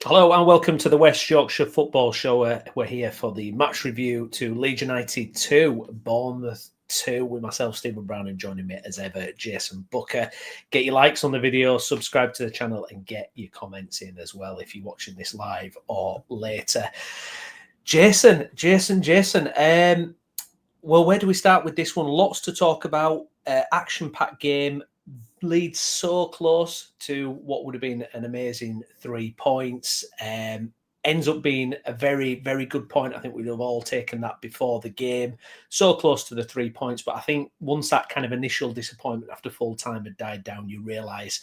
Hello and welcome to the West Yorkshire Football Show. We're here for the match review to Leeds United 2, Bournemouth 2, with myself, Stephen Brown, and joining me as ever, Jason Booker. Get your likes on the video, subscribe to the channel, and get your comments in as well if you're watching this live or later. Jason. Well, where do we start with this one? Lots to talk about. Action-packed game. Leeds so close to what would have been an amazing 3 points. Ends up being a very, very good point. I think we'd have all taken that before the game. So close to the 3 points. But I think once that kind of initial disappointment after full time had died down, you realise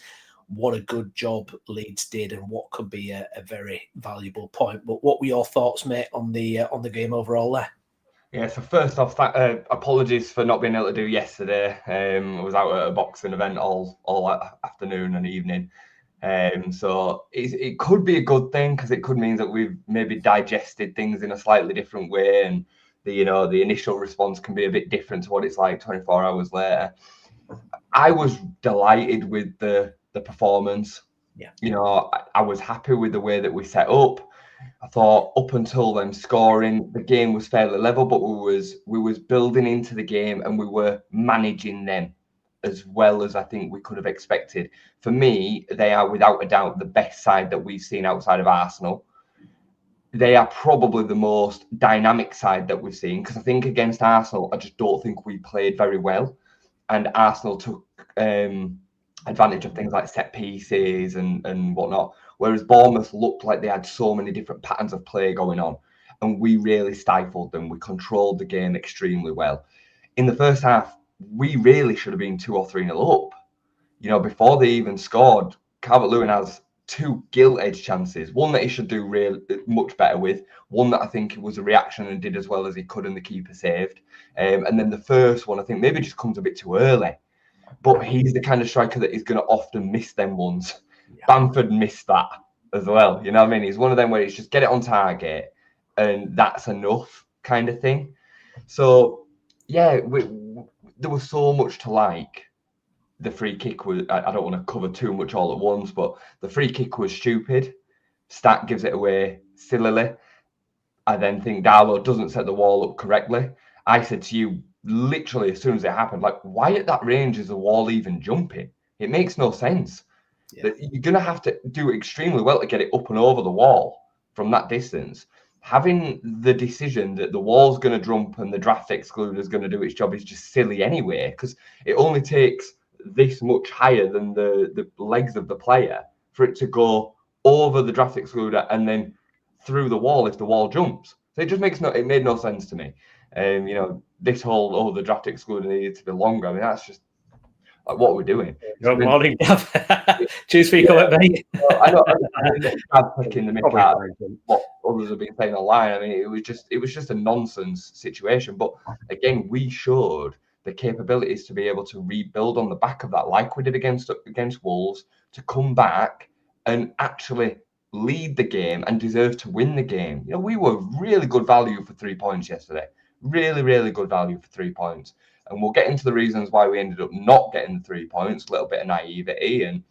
what a good job Leeds did and what could be a very valuable point. But what were your thoughts, mate, on the game overall there? Yeah, so first off, apologies for not being able to do yesterday. I was out at a boxing event all afternoon and evening. So it could be a good thing because it could mean that we've maybe digested things in a slightly different way, and the initial response can be a bit different to what it's like 24 hours later. I was delighted with the performance. Yeah. I was happy with the way that we set up. I thought up until them scoring, the game was fairly level, but we was building into the game and we were managing them as well as I think we could have expected. For me, they are without a doubt the best side that we've seen outside of Arsenal. They are probably the most dynamic side that we've seen, because I think against Arsenal, I just don't think we played very well. And Arsenal took advantage of things like set pieces and whatnot. Whereas Bournemouth looked like they had so many different patterns of play going on, and we really stifled them. We controlled the game extremely well. In the first half, we really should have been 2 or 3-0 up. Before they even scored, Calvert-Lewin has 2 gilt-edged chances. One that he should do really much better with. One that I think was a reaction and did as well as he could, and the keeper saved. And then the first one, I think maybe just comes a bit too early. But he's the kind of striker that is going to often miss them ones. Yeah. Bamford missed that as well. You know what I mean? He's one of them where he's just get it on target and that's enough kind of thing. So, yeah, there was so much to like. The free kick was, I don't want to cover too much all at once, but the free kick was stupid. Stat gives it away sillily. I then think Darlow doesn't set the wall up correctly. I said to you, literally as soon as it happened, like, why at that range is the wall even jumping? It makes no sense. Yeah. You're going to have to do extremely well to get it up and over the wall from that distance. Having the decision that the wall's going to jump and the draft excluder is going to do its job is just silly anyway, because it only takes this much higher than the legs of the player for it to go over the draft excluder and then through the wall if the wall jumps. So it just made no sense to me. This whole, the draft excluder needed to be longer. I mean, that's just like what we're doing. Good morning, Gav. Cheers for your comment, mate. I know I'm picking the mick out of what others have been saying online. I mean, it was just a nonsense situation. But again, we showed the capabilities to be able to rebuild on the back of that, like we did against Wolves, to come back and actually lead the game and deserve to win the game. We were really good value for 3 points yesterday. Really, really good value for 3 points. And we'll get into the reasons why we ended up not getting the 3 points, a little bit of naivety and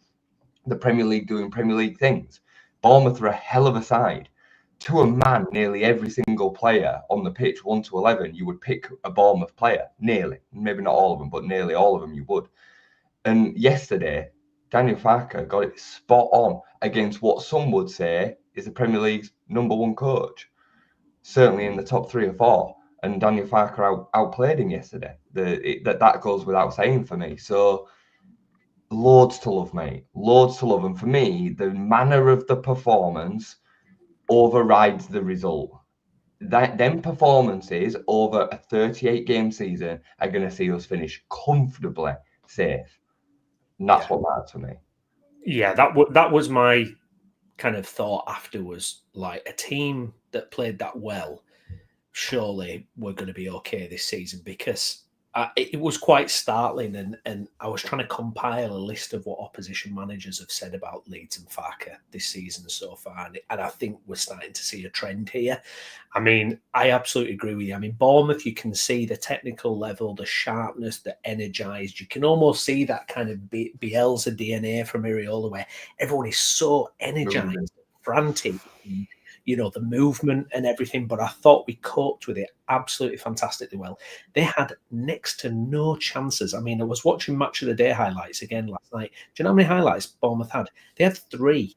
the Premier League doing Premier League things. Bournemouth are a hell of a side. To a man, nearly every single player on the pitch, 1 to 11, you would pick a Bournemouth player. Nearly. Maybe not all of them, but nearly all of them you would. And yesterday, Daniel Farke got it spot on against what some would say is the Premier League's #1 coach. Certainly in the top 3 or 4. And Daniel Farke outplayed him yesterday. That goes without saying for me. So, loads to love, mate. Loads to love. And for me, the manner of the performance overrides the result. Them performances over a 38-game season are going to see us finish comfortably safe. And that's what matters for me. Yeah, that was my kind of thought afterwards. Like, a team that played that well, surely we're going to be okay this season, because it was quite startling, and I was trying to compile a list of what opposition managers have said about Leeds and Farke this season so far, and I think we're starting to see a trend here. I mean, I absolutely agree with you. I mean, Bournemouth, you can see the technical level, the sharpness, the energised. You can almost see that kind of Bielsa DNA from Iraola, where everyone is so energised, frantic, the movement and everything, but I thought we coped with it absolutely fantastically well. They had next to no chances. I mean, I was watching Match of the Day highlights again last night. Do you know how many highlights Bournemouth had? They had 3.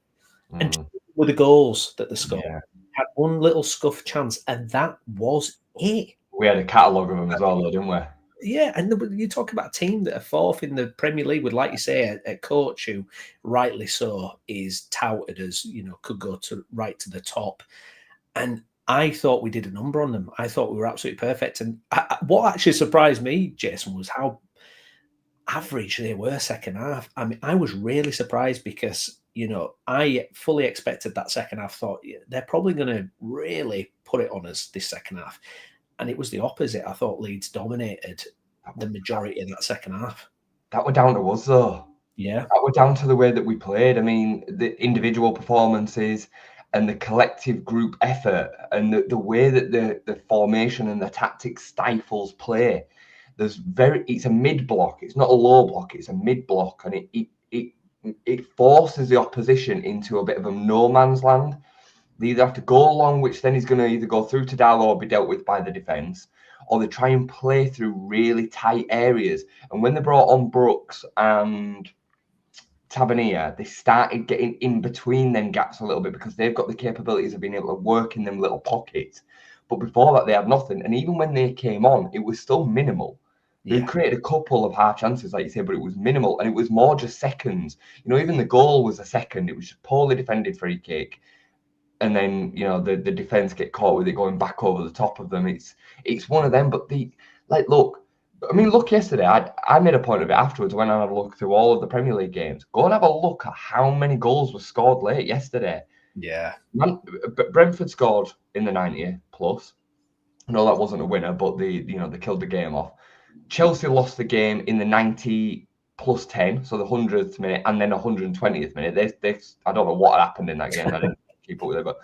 And 2 were the goals that they scored. Yeah. Had one little scuff chance, and that was it. We had a catalogue of them as well, though, didn't we? Yeah, and you talk about a team that are 4th in the Premier League with, like you say, a coach who, rightly so, is touted as, could go right to the top. And I thought we did a number on them. I thought we were absolutely perfect. And what actually surprised me, Jason, was how average they were second half. I mean, I was really surprised because, I fully expected that second half. Thought they're probably going to really put it on us this second half. And it was the opposite. I thought Leeds dominated the majority of that second half. That were down to us, though. Yeah. That were down to the way that we played. I mean, the individual performances and the collective group effort and the way that the formation and the tactics stifles play. It's a mid block. It's not a low block. It's a mid block, and it forces the opposition into a bit of a no man's land. They either have to go along, which then is going to either go through to Darlow or be dealt with by the defence, or they try and play through really tight areas. And when they brought on Brooks and Tavernier, they started getting in between them gaps a little bit because they've got the capabilities of being able to work in them little pockets. But before that, they had nothing. And even when they came on, it was still minimal. They created a couple of hard chances, like you say, but it was minimal. And it was more just seconds. Even the goal was a second. It was just poorly defended free kick. And then, the defence get caught with it going back over the top of them. It's one of them. But look yesterday. I made a point of it afterwards when I had a look through all of the Premier League games. Go and have a look at how many goals were scored late yesterday. Yeah. Brentford scored in the 90th plus. No, that wasn't a winner, but they killed the game off. Chelsea lost the game in the 90 plus 10, so the 100th minute and then 120th minute. I don't know what happened in that game. I didn't keep up with it, but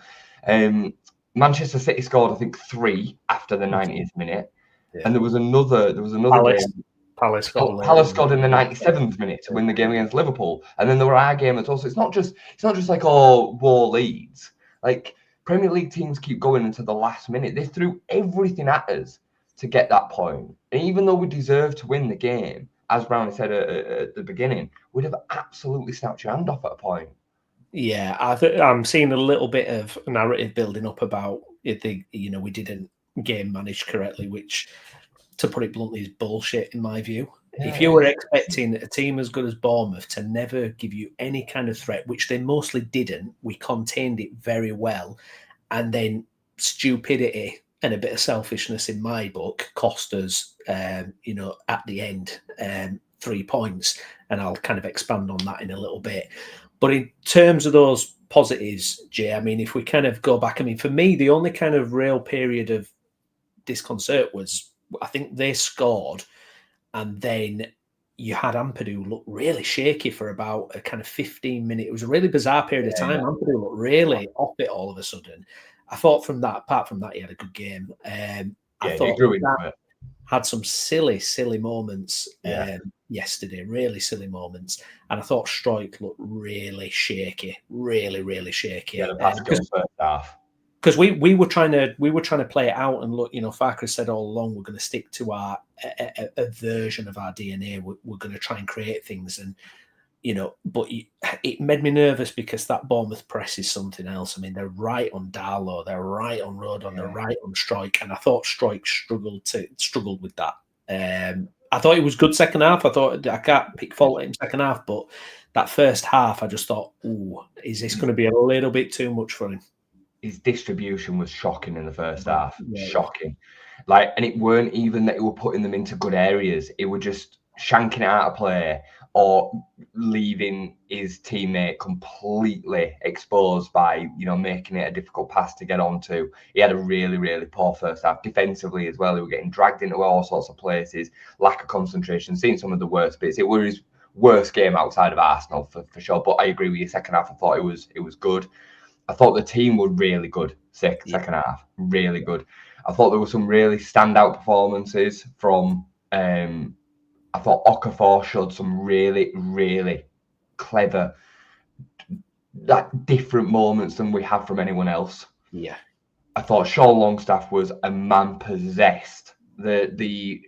Manchester City scored, I think, 3 after the 90th minute. Yeah. And there was another game. Palace scored in the 97th minute to win the game against Liverpool. And then there were our game as well. So it's not just like, war Leeds. Like, Premier League teams keep going into the last minute. They threw everything at us to get that point. And even though we deserved to win the game, as Browney said at the beginning, we'd have absolutely snapped your hand off at a point. Yeah, I'm seeing a little bit of narrative building up about it. We didn't game manage correctly, which, to put it bluntly, is bullshit in my view. Yeah. If you were expecting a team as good as Bournemouth to never give you any kind of threat, which they mostly didn't, we contained it very well, and then stupidity and a bit of selfishness in my book cost us, at the end, 3 points, and I'll kind of expand on that in a little bit. But in terms of those positives, Jay, I mean, if we kind of go back, I mean, for me, the only kind of real period of disconcert was, I think they scored, and then you had Ampadu look really shaky for about a kind of 15 minutes. It was a really bizarre period of time. Ampadu looked really off it all of a sudden. I thought apart from that, he had a good game. I thought that had some silly moments yesterday, really silly moments. And I thought Struijk looked really shaky, really shaky. Yeah, the pass first half. Because we were trying to play it out, and look, Farke said all along we're going to stick to our a version of our DNA. We're going to try and create things, and but it made me nervous because that Bournemouth press is something else. I mean, they're right on Darlow, they're right on Rodon, they're right on Struijk, and I thought Struijk struggled with that. I thought it was good second half. I can't pick fault at him second half, but that first half, I just thought, is this going to be a little bit too much for him? His distribution was shocking in the first half. Shocking. And it weren't even that he were putting them into good areas. It were just shanking it out of play or leaving his teammate completely exposed by, making it a difficult pass to get onto. He had a really, really poor first half. Defensively as well, he were getting dragged into all sorts of places, lack of concentration, seeing some of the worst bits. It was his worst game outside of Arsenal for sure. But I agree with you, second half, I thought it was good. I thought the team were really good second half, really good. I thought there were some really standout performances from, I thought Okafor showed some really, really clever different moments than we have from anyone else. Yeah. I thought Sean Longstaff was a man possessed. The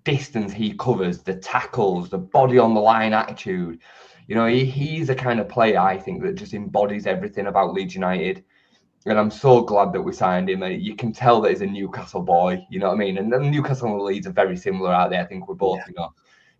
distance he covers, the tackles, the body on the line attitude. You know, he's the kind of player I think that just embodies everything about Leeds United. And I'm so glad that we signed him. And you can tell that he's a Newcastle boy. You know what I mean? And Newcastle and Leeds are very similar out there. I think we're both, you know,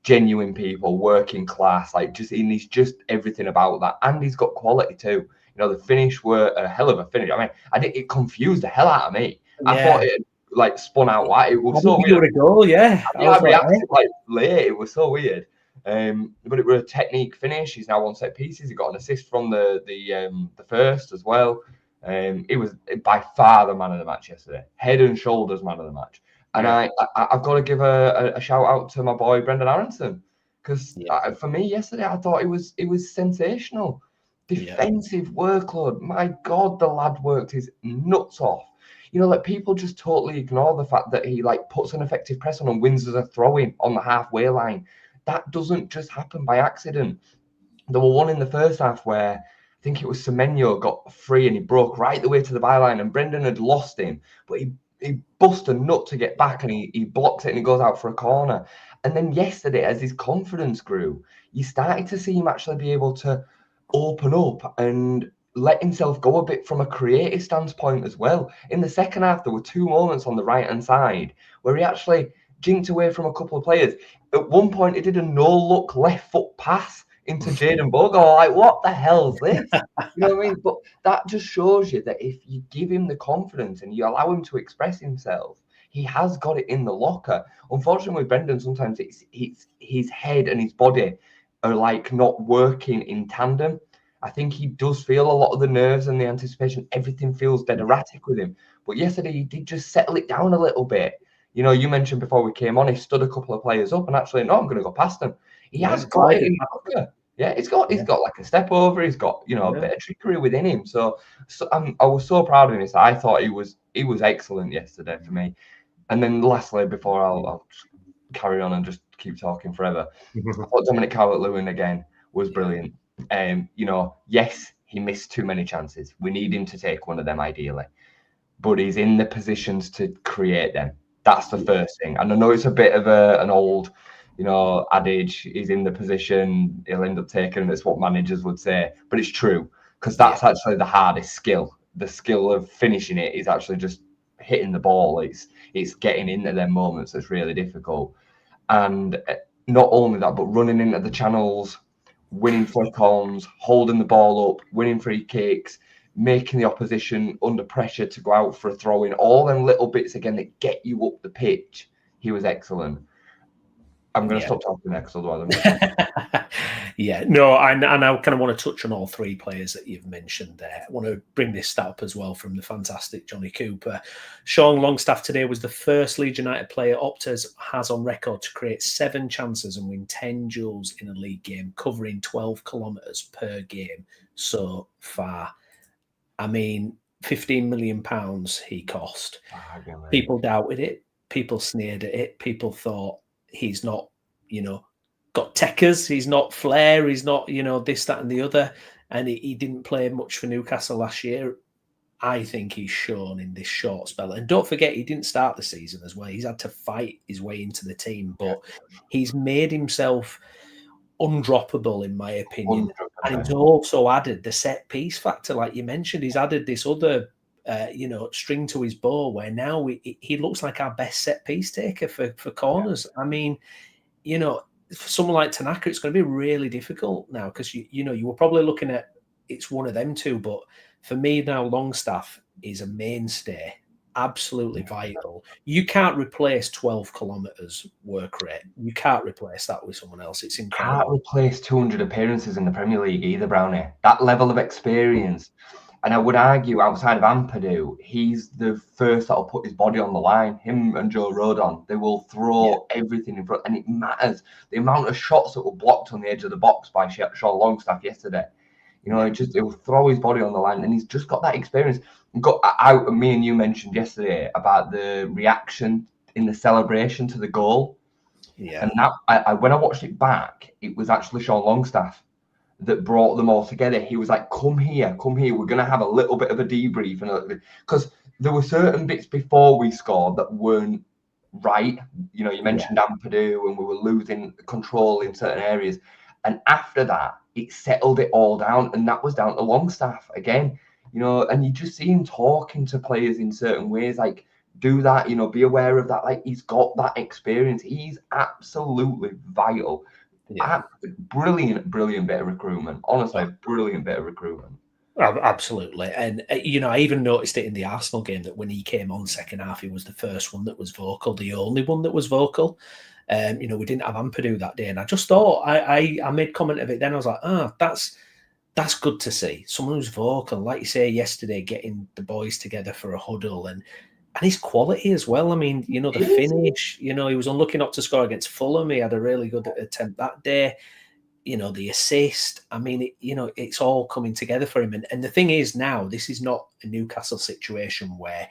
genuine people, working class. Like and he's just everything about that. And he's got quality too. You know, the finish were a hell of a finish. I mean, it confused the hell out of me. Yeah. I thought it like spun out wide. It was so weird. A goal, yeah. I reacted like late. It was so weird. But it was a technique finish. He's now on set pieces. He got an assist from the first as well. He was by far the man of the match yesterday. Head and shoulders man of the match. And I've got to give a shout out to my boy Brendan Aronson, because for me yesterday I thought it was sensational. Defensive workload. My God, the lad worked his nuts off. You know, like people just totally ignore the fact that he like puts an effective press on and wins as a throw-in on the halfway line. That doesn't just happen by accident. There were one in the first half where I think it was Semenyo got free and he broke right the way to the byline, and Brendan had lost him, but he bust a nut to get back, and he blocks it and he goes out for a corner. And then yesterday, as his confidence grew, you started to see him actually be able to open up and let himself go a bit from a creative standpoint as well. In the second half, there were two moments on the right-hand side where he actually jinked away from a couple of players. At one point, he did a no-look left foot pass into Jayden Bogle. Like, what the hell's this? You know what I mean? But that just shows you that if you give him the confidence and you allow him to express himself, he has got it in the locker. Unfortunately, with Brendan, sometimes it's his head and his body are like not working in tandem. I think he does feel a lot of the nerves and the anticipation. Everything feels dead erratic with him. But yesterday, he did just settle it down a little bit. You know, you mentioned before we came on, he stood a couple of players up and actually, no, I'm going to go past them. He has got it in the locker. Yeah, he's got like a step over. He's got, you know, a bit of trickery within him. So I was so proud of him. I thought he was excellent yesterday for me. And then lastly, before I'll carry on and just keep talking forever, I thought Dominic Calvert-Lewin again was brilliant. You know, yes, he missed too many chances. We need him to take one of them ideally, but he's in the positions to create them. That's the first thing. And I know it's a bit of an old, you know, adage. He's in the position, he'll end up taking it. It's what managers would say, but it's true, because that's actually the hardest skill. The skill of finishing it is actually just hitting the ball. It's getting into them moments that's really difficult. And not only that, but running into the channels, winning flick-ons, holding the ball up, winning free kicks, making the opposition under pressure to go out for a throw-in, all them little bits again that get you up the pitch. He was excellent. I'm going to stop talking next, otherwise I'm going to... and I kind of want to touch on all three players that you've mentioned there. I want to bring this stat up as well from the fantastic Johnny Cooper. Sean Longstaff today was the first Leeds United player Opta has on record to create 7 chances and win 10 duels in a league game, covering 12 kilometres per game so far. I mean, £15 million he cost. People doubted it. People sneered at it. People thought he's not, you know, got techers. He's not flair. He's not, you know, this, that, and the other. And he didn't play much for Newcastle last year. I think he's shown in this short spell. And don't forget, he didn't start the season as well. He's had to fight his way into the team, but he's made himself undroppable, in my opinion. 100%. And he's also added the set piece factor, like you mentioned. He's added this other, you know, string to his bow, where now he looks like our best set piece taker for corners. I mean, you know, for someone like Tanaka, it's going to be really difficult now, because you know, you were probably looking at it's one of them two, but for me now, Longstaff is a mainstay, absolutely vital. You can't replace 12 kilometres work rate. You can't replace that with someone else. It's incredible. Can't replace 200 appearances in the Premier League either, Brownie. That level of experience. And I would argue, outside of Ampadu, he's the first that'll put his body on the line. Him and Joe Rodon, they will throw everything in front. And it matters. The amount of shots that were blocked on the edge of the box by Sean Longstaff yesterday. You know, he'll throw his body on the line, and he's just got that experience. Me and you mentioned yesterday about the reaction in the celebration to the goal. Yeah. And that, when I watched it back, it was actually Sean Longstaff. that brought them all together. He was like, come here, we're going to have a little bit of a debrief. And because there were certain bits before we scored that weren't right. You know, you mentioned Ampadu, and we were losing control in certain areas. And after that, it settled it all down. And that was down to Longstaff again, you know, and you just see him talking to players in certain ways, like, do that, you know, be aware of that. Like, he's got that experience. He's absolutely vital. Yeah. Brilliant bit of recruitment. Honestly, brilliant bit of recruitment. Absolutely. And, you know, I even noticed it in the Arsenal game that when he came on second half, he was the first one that was vocal, the only one that was vocal. You know, we didn't have Ampadu that day. And I just thought, I made comment of it then. I was like, that's good to see. Someone who's vocal, like you say yesterday, getting the boys together for a huddle and his quality as well. I mean, you know, the finish, you know, he was unlucky not to score against Fulham. He had a really good attempt that day. You know, the assist. I mean, you know, it's all coming together for him. And the thing is now, this is not a Newcastle situation where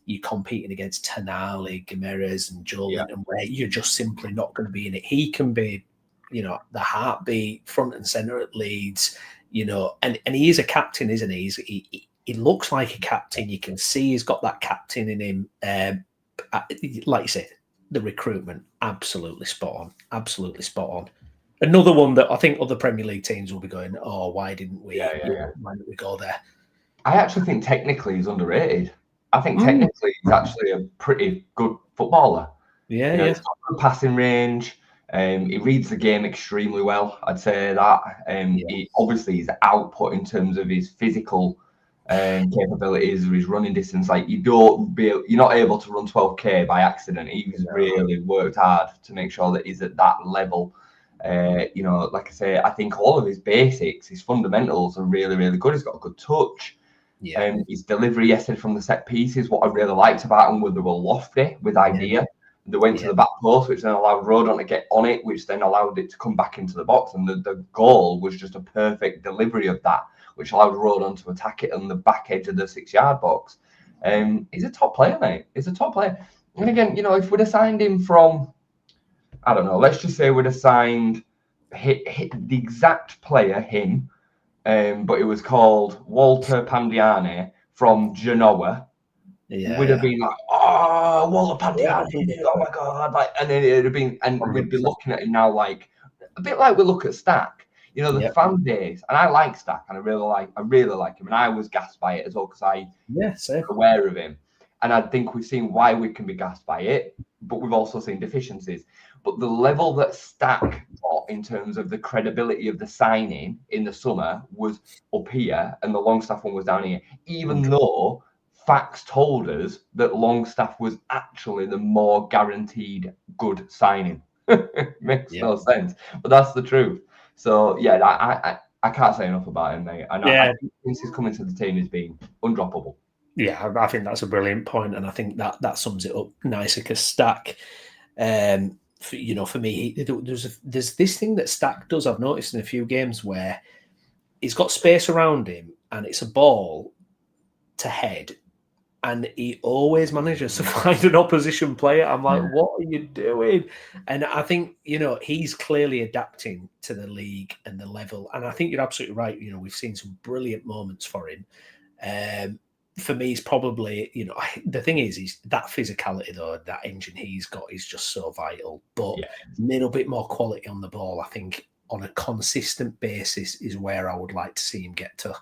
you're competing against Tonali, Gimenez and Joel, and where you're just simply not going to be in it. He can be, you know, the heartbeat, front and centre at Leeds, you know, and he is a captain, isn't he? He looks like a captain. You can see he's got that captain in him. Like you said, the recruitment, absolutely spot on. Another one that I think other Premier League teams will be going, oh, why didn't we? Why didn't we go there? I actually think technically he's underrated. I think technically he's actually a pretty good footballer. Yeah, you know, he's got good passing range. He reads the game extremely well. I'd say that. Obviously, his output in terms of his physical capabilities or his running distance, like you're not able to run 12k by accident. He's really worked hard to make sure that he's at that level. You know, like I say, I think all of his basics, his fundamentals are really, really good. He's got a good touch. His delivery yesterday from the set pieces, what I really liked about him was they were lofty with idea. They went to the back post, which then allowed Rodon to get on it, which then allowed it to come back into the box. And the goal was just a perfect delivery of that, which allowed Rodon to attack it on the back edge of the 6-yard box. He's a top player, mate. He's a top player. And again, you know, if we'd have signed him from, I don't know, let's just say we'd have signed the exact player, him, but it was called Walter Pandiani from Genoa. We'd have been like, oh, Walter Pandiani, oh my god, like, and then it'd have been, and 100%. We'd be looking at him now like a bit like we look at Stack, you know, the fan base. And I like Stack, and I really like him, and I was gassed by it as well because I'm aware of him, and I think we've seen why we can be gassed by it, but we've also seen deficiencies. But the level that Stack got in terms of the credibility of the signing in the summer was up here, and the Longstaff one was down here, even though facts told us that Longstaff was actually the more guaranteed good signing. Makes no sense, but that's the truth. So yeah, I can't say enough about him, mate. And I think since he's coming to the team, he's been undroppable. Yeah, I think that's a brilliant point, and I think that sums it up nicely. Because Stack, you know, for me, there's this thing that Stack does. I've noticed in a few games where he's got space around him, and it's a ball to head, and he always manages to find an opposition player. I'm like, what are you doing? And I think, you know, he's clearly adapting to the league and the level. And I think you're absolutely right. You know, we've seen some brilliant moments for him. For me, he's probably, you know, the thing is that physicality, though, that engine he's got is just so vital. But a little bit more quality on the ball, I think, on a consistent basis is where I would like to see him get to.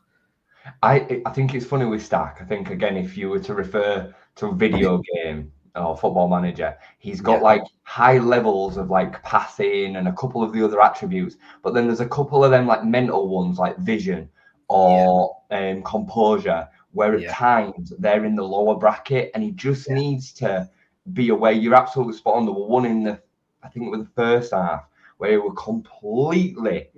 I think it's funny with Stack. I think, again, if you were to refer to a video game or Football Manager, he's got like high levels of like passing and a couple of the other attributes. But then there's a couple of them like mental ones like vision or composure, where at times they're in the lower bracket, and he just needs to be aware. You're absolutely spot on. There were one in I think it was the first half, where he was completely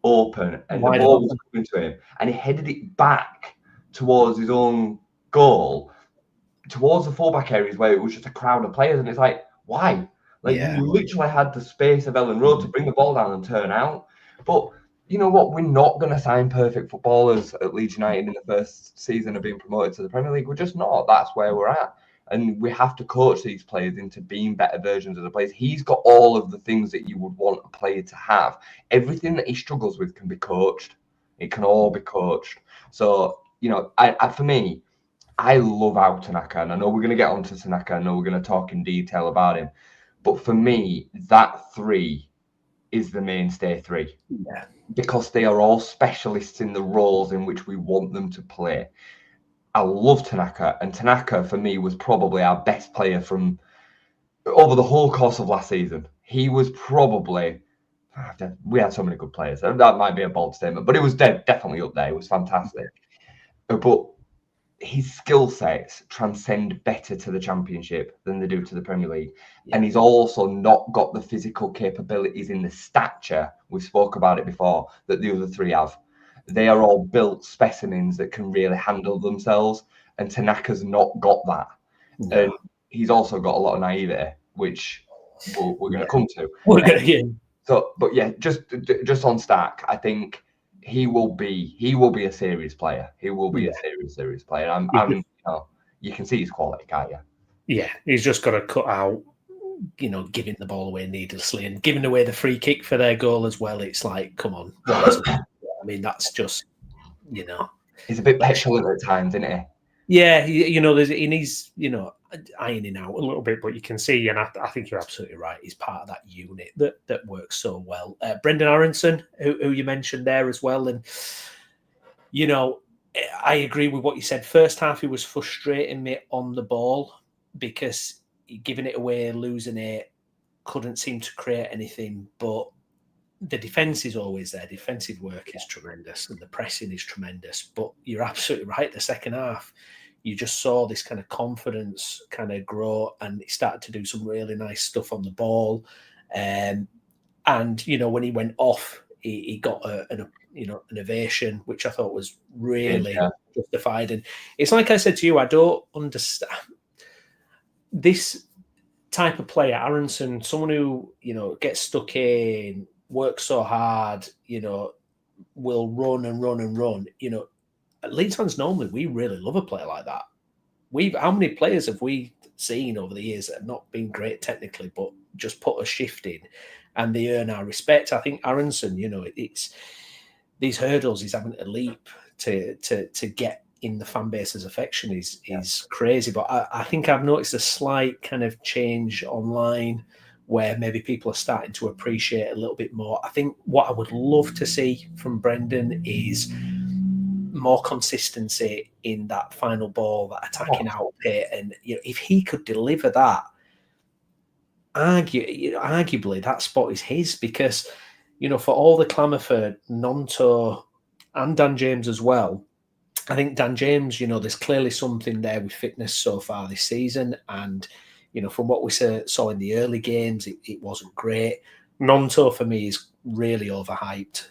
open and the ball was coming to him, and he headed it back towards his own goal, towards the fullback areas where it was just a crowd of players. And it's like, why? Like, you literally had the space of Ellen Road to bring the ball down and turn out. But you know what? We're not going to sign perfect footballers at Leeds United in the first season of being promoted to the Premier League. We're just not. That's where we're at. And we have to coach these players into being better versions of the players. He's got all of the things that you would want a player to have. Everything that he struggles with can be coached. It can all be coached. So, you know, for me, I love our Tanaka, and I know we're going to get onto Tanaka. I know we're going to talk in detail about him. But for me, that 3 is the mainstay 3. Yeah. Because they are all specialists in the roles in which we want them to play. I love Tanaka, and Tanaka for me was probably our best player from over the whole course of last season. He was probably, we had so many good players. That might be a bold statement, but it was definitely up there. It was fantastic. But his skill sets transcend better to the Championship than they do to the Premier League. Yeah. And he's also not got the physical capabilities in the stature, we spoke about it before, that the other 3 have. They are all built specimens that can really handle themselves, and Tanaka's not got that. No. And he's also got a lot of naivety, which we're going to come to. So, but yeah, just on Stack, I think he will be a serious player. He will be a serious player. I'm you know, you can see his quality, can't you? Yeah, he's just got to cut out, you know, giving the ball away needlessly and giving away the free kick for their goal as well. It's like, come on. I mean, that's just, you know. He's a bit petulant at times, isn't he? Yeah, you know, he needs, you know, ironing out a little bit, but you can see, and I think you're absolutely right, he's part of that unit that works so well. Brendan Aronson, who you mentioned there as well, and, you know, I agree with what you said. First half, he was frustrating me on the ball because giving it away, losing it, couldn't seem to create anything, but the defence is always there. Defensive work is tremendous and the pressing is tremendous. But you're absolutely right. The second half, you just saw this kind of confidence kind of grow, and he started to do some really nice stuff on the ball. And you know, when he went off, he got an ovation, which I thought was really justified. And it's like I said to you, I don't understand this type of player, Aronson, someone who, you know, gets stuck in, works so hard, you know, will run and run and run. You know, Leeds fans normally, we really love a player like that. How many players have we seen over the years that have not been great technically, but just put a shift in and they earn our respect? I think Aronson, you know, it's these hurdles he's having to leap to get in the fan base's affection is crazy. But I think I've noticed a slight kind of change online where maybe people are starting to appreciate a little bit more. I think what I would love to see from Brendan is more consistency in that final ball, that attacking output. And, you know, if he could deliver that, arguably that spot is his, because, you know, for all the clamour for Nonto and Dan James as well, I think Dan James, you know, there's clearly something there with fitness so far this season. And, you know, from what we saw in the early games, it wasn't great. Nonto for me is really overhyped.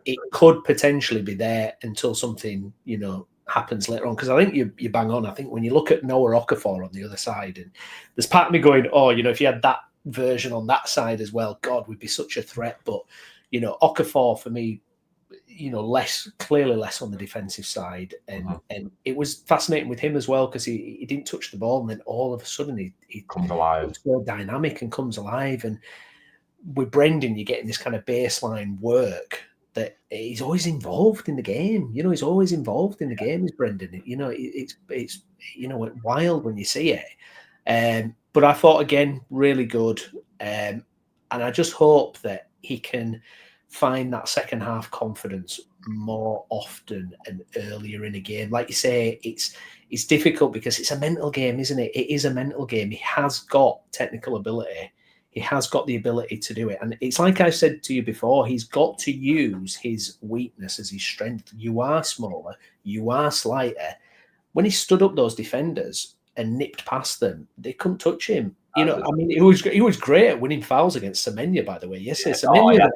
It could potentially be there until something, you know, happens later on. Because I think you bang on. I think when you look at Noah Okafor on the other side, and there's part of me going, oh, you know, if you had that version on that side as well, God, we'd be such a threat. But, you know, Okafor for me, you know, clearly less on the defensive side, and it was fascinating with him as well because he didn't touch the ball, and then all of a sudden he comes alive. He's so dynamic and comes alive. And with Brendan, you're getting this kind of baseline work that he's always involved in the game. You know, he's always involved in the game. Is Brendan? You know, it's you know, wild when you see it. But I thought again, really good, and I just hope that he can find that second half confidence more often and earlier in a game. Like you say, it's difficult because it's a mental game, isn't it? It is a mental game. He has got technical ability. He has got the ability to do it. And it's like I said to you before, he's got to use his weakness as his strength. You are smaller, you are slighter. When he stood up those defenders and nipped past them, they couldn't touch him. You know, I mean, he was great at winning fouls against Semenya, by the way. Yes, Semenya.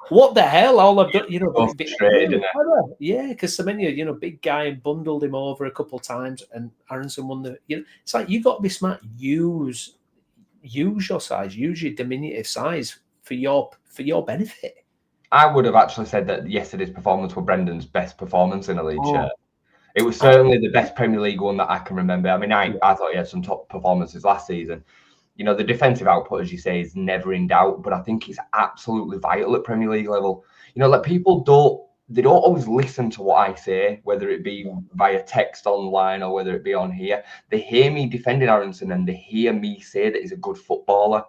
What the hell? All I've done, you know, yeah, because Semenya, you know, big guy, and bundled him over a couple of times, and Aronson won the. You know, it's like you've got to be smart. Use your size, use your diminutive size for your benefit. I would have actually said that yesterday's performance was Brendan's best performance in a league shirt. It was certainly the best Premier League one that I can remember. I mean, I thought he had some top performances last season. You know, the defensive output, as you say, is never in doubt, but I think it's absolutely vital at Premier League level. You know, like people don't always listen to what I say, whether it be via text online or whether it be on here. They hear me defending Aronson and they hear me say that he's a good footballer.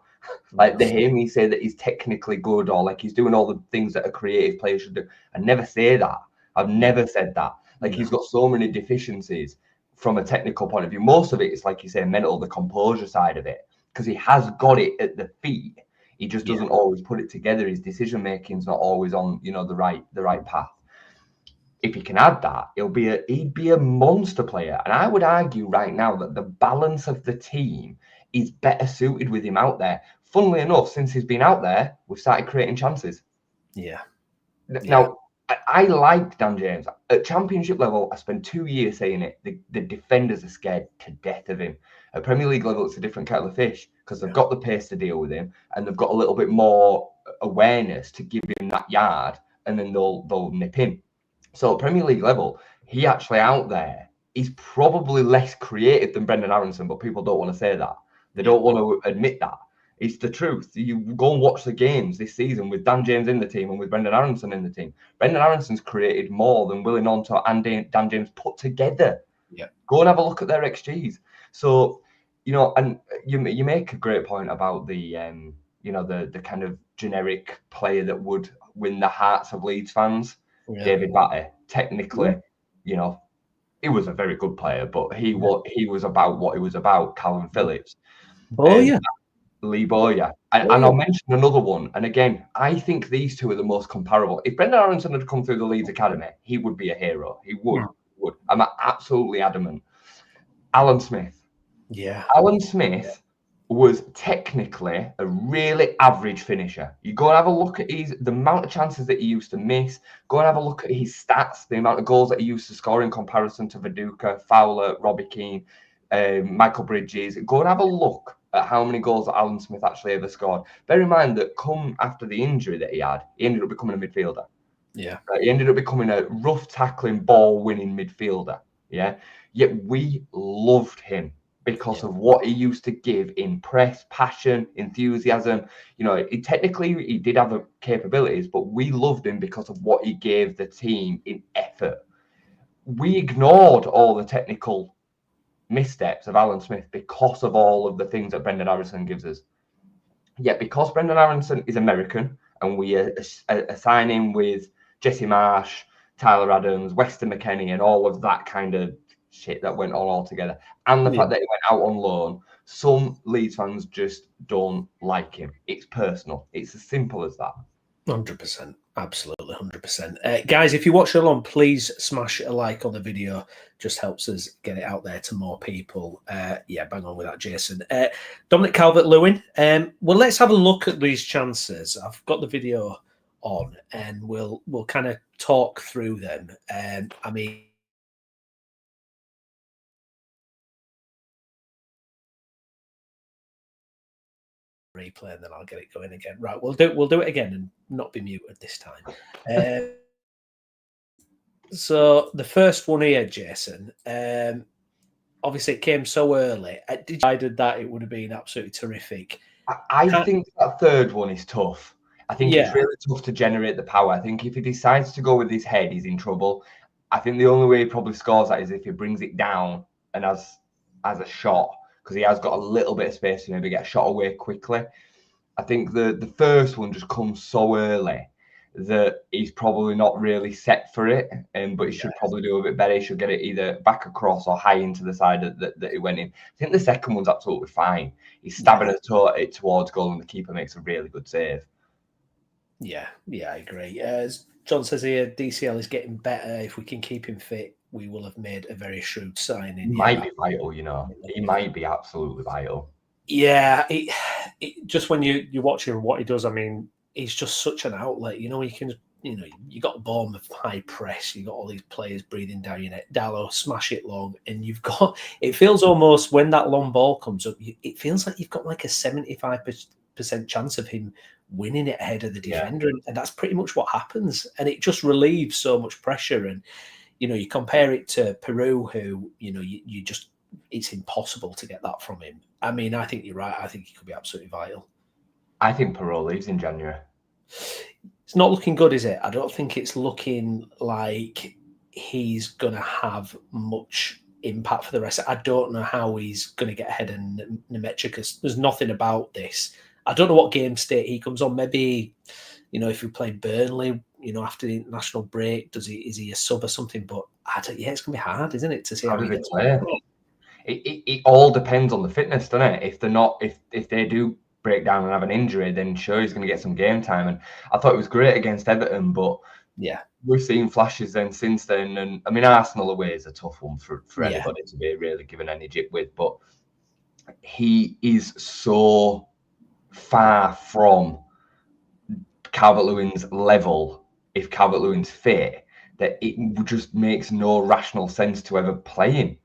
Like they hear me say that he's technically good or like he's doing all the things that a creative player should do. I never say that. I've never said that. Like he's got so many deficiencies from a technical point of view. Most of it is, like you say, mental, the composure side of it, because he has got it at the feet. He just doesn't always put it together. His decision making is not always on, you know, the right path. If he can add that, he'd be a monster player. And I would argue right now that the balance of the team is better suited with him out there. Funnily enough, since he's been out there, we've started creating chances. Yeah. Now, I like Dan James. At championship level, I spent 2 years saying it. The defenders are scared to death of him. At Premier League level, it's a different kettle of fish because they've got the pace to deal with him and they've got a little bit more awareness to give him that yard, and then they'll nip him. So at Premier League level, he actually out there, he's probably less creative than Brendan Aronson, but people don't want to say that. They don't want to admit that. It's the truth. You go and watch the games this season with Dan James in the team and with Brendan Aronson in the team. Brendan Aronson's created more than Willie Gnonto and Dan James put together. Yeah. Go and have a look at their XGs. So, you know, and you make a great point about the, you know, the kind of generic player that would win the hearts of Leeds fans. Yeah. David Batty, technically, you know, he was a very good player, but he was about what he was about. Calvin Phillips. Lee Bowyer. And I'll mention another one. And again, I think these two are the most comparable. If Brendan Aronson had come through the Leeds Academy, he would be a hero. He would. I'm absolutely adamant. Alan Smith. Yeah. Alan Smith was technically a really average finisher. You go and have a look at the amount of chances that he used to miss. Go and have a look at his stats, the amount of goals that he used to score in comparison to Viduka, Fowler, Robbie Keane, Michael Bridges. Go and have a look at how many goals that Alan Smith actually ever scored. Bear in mind that come after the injury that he had, he ended up becoming a midfielder. Yeah. He ended up becoming a rough tackling, ball winning midfielder. Yeah. Yet we loved him because of what he used to give in press, passion, enthusiasm. You know, he did have capabilities, but we loved him because of what he gave the team in effort. We ignored all the technical missteps of Alan Smith because of all of the things that Brendan Aronson gives us. Yet because Brendan Aronson is American and we assign him with Jesse Marsh, Tyler Adams, Weston McKennie, and all of that kind of shit that went on all together, and the fact that he went out on loan, some Leeds fans just don't like him. It's personal. It's as simple as that. 100%. Absolutely, 100%. Guys, if you're watching along, please smash a like on the video. Just helps us get it out there to more people. Yeah, bang on with that, Jason. Dominic Calvert-Lewin. Well, let's have a look at these chances. I've got the video on, and we'll kind of talk through them. I mean, replay, and then I'll get it going again. Right, we'll do it again and not be muted this time. So the first one here, Jason. Obviously, it came so early. Decided that it would have been absolutely terrific. I think that third one is tough. I think it's really tough to generate the power. I think if he decides to go with his head, he's in trouble. I think the only way he probably scores that is if he brings it down and as a shot, because he has got a little bit of space to maybe get a shot away quickly. I think the first one just comes so early that he's probably not really set for it, but he should probably do a bit better. He should get it either back across or high into the side that it went in. I think the second one's absolutely fine. He's stabbing it towards goal, and the keeper makes a really good save. Yeah, I agree. As John says here, DCL is getting better. If we can keep him fit, we will have made a very shrewd signing. He might be vital, you know. He might be absolutely vital. Yeah, it just when you watch him, what he does, I mean, he's just such an outlet. You know, you got Bournemouth high press, you got all these players breathing down your neck. Dallo, smash it long, and it feels almost when that long ball comes up, it feels like you've got like a 75% chance of him winning it ahead of the defender, and that's pretty much what happens. And it just relieves so much pressure. And you compare it to Peru, who, you just, it's impossible to get that from him. I mean, I think you're right. I think he could be absolutely vital. I think Peru leaves in January. It's not looking good, is it? I don't think it's looking like he's going to have much impact for the rest. I don't know how he's going to get ahead of Nemecha, because there's nothing about this. I don't know what game state he comes on. Maybe, if we play Burnley, after the international break, is he a sub or something? But it's going to be hard, isn't it, to see how he gets play. It all depends on the fitness, doesn't it? If they're not, if they do break down and have an injury, then sure, he's going to get some game time. And I thought it was great against Everton, but yeah, we've seen flashes then since then. And I mean, Arsenal away is a tough one for anybody to be really given any jip with, but he is so far from Calvert-Lewin's level if Calvert-Lewin's fit that it just makes no rational sense to ever play him.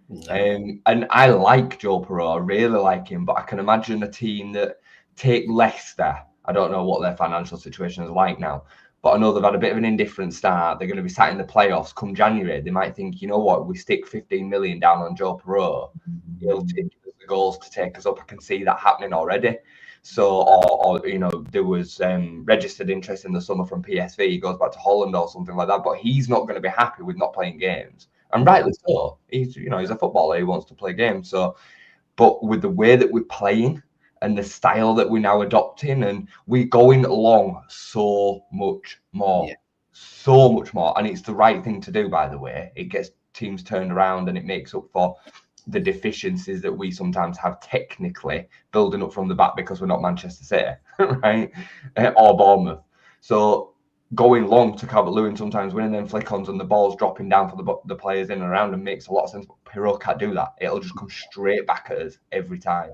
No. And I like Joe Perreault, I really like him, but I can imagine a team that take Leicester. I don't know what their financial situation is like now, but I know they've had a bit of an indifferent start. They're going to be sat in the playoffs come January. They might think, you know what, we stick 15 million down on Joe Perreault, he'll take the goals to take us up. I can see that happening already. So, or there was registered interest in the summer from PSV. He goes back to Holland or something like that. But he's not going to be happy with not playing games, and rightly so. He's a footballer. He wants to play games. So, but with the way that we're playing and the style that we're now adopting, and we're going along so much more, and it's the right thing to do. By the way, it gets teams turned around and it makes up for the deficiencies that we sometimes have technically building up from the back because we're not Manchester City, right? Or Bournemouth. So going long to Calvert-Lewin, sometimes winning them flick-ons and the ball's dropping down for the players in and around and makes a lot of sense. But Perreault can't do that. It'll just come straight back at us every time.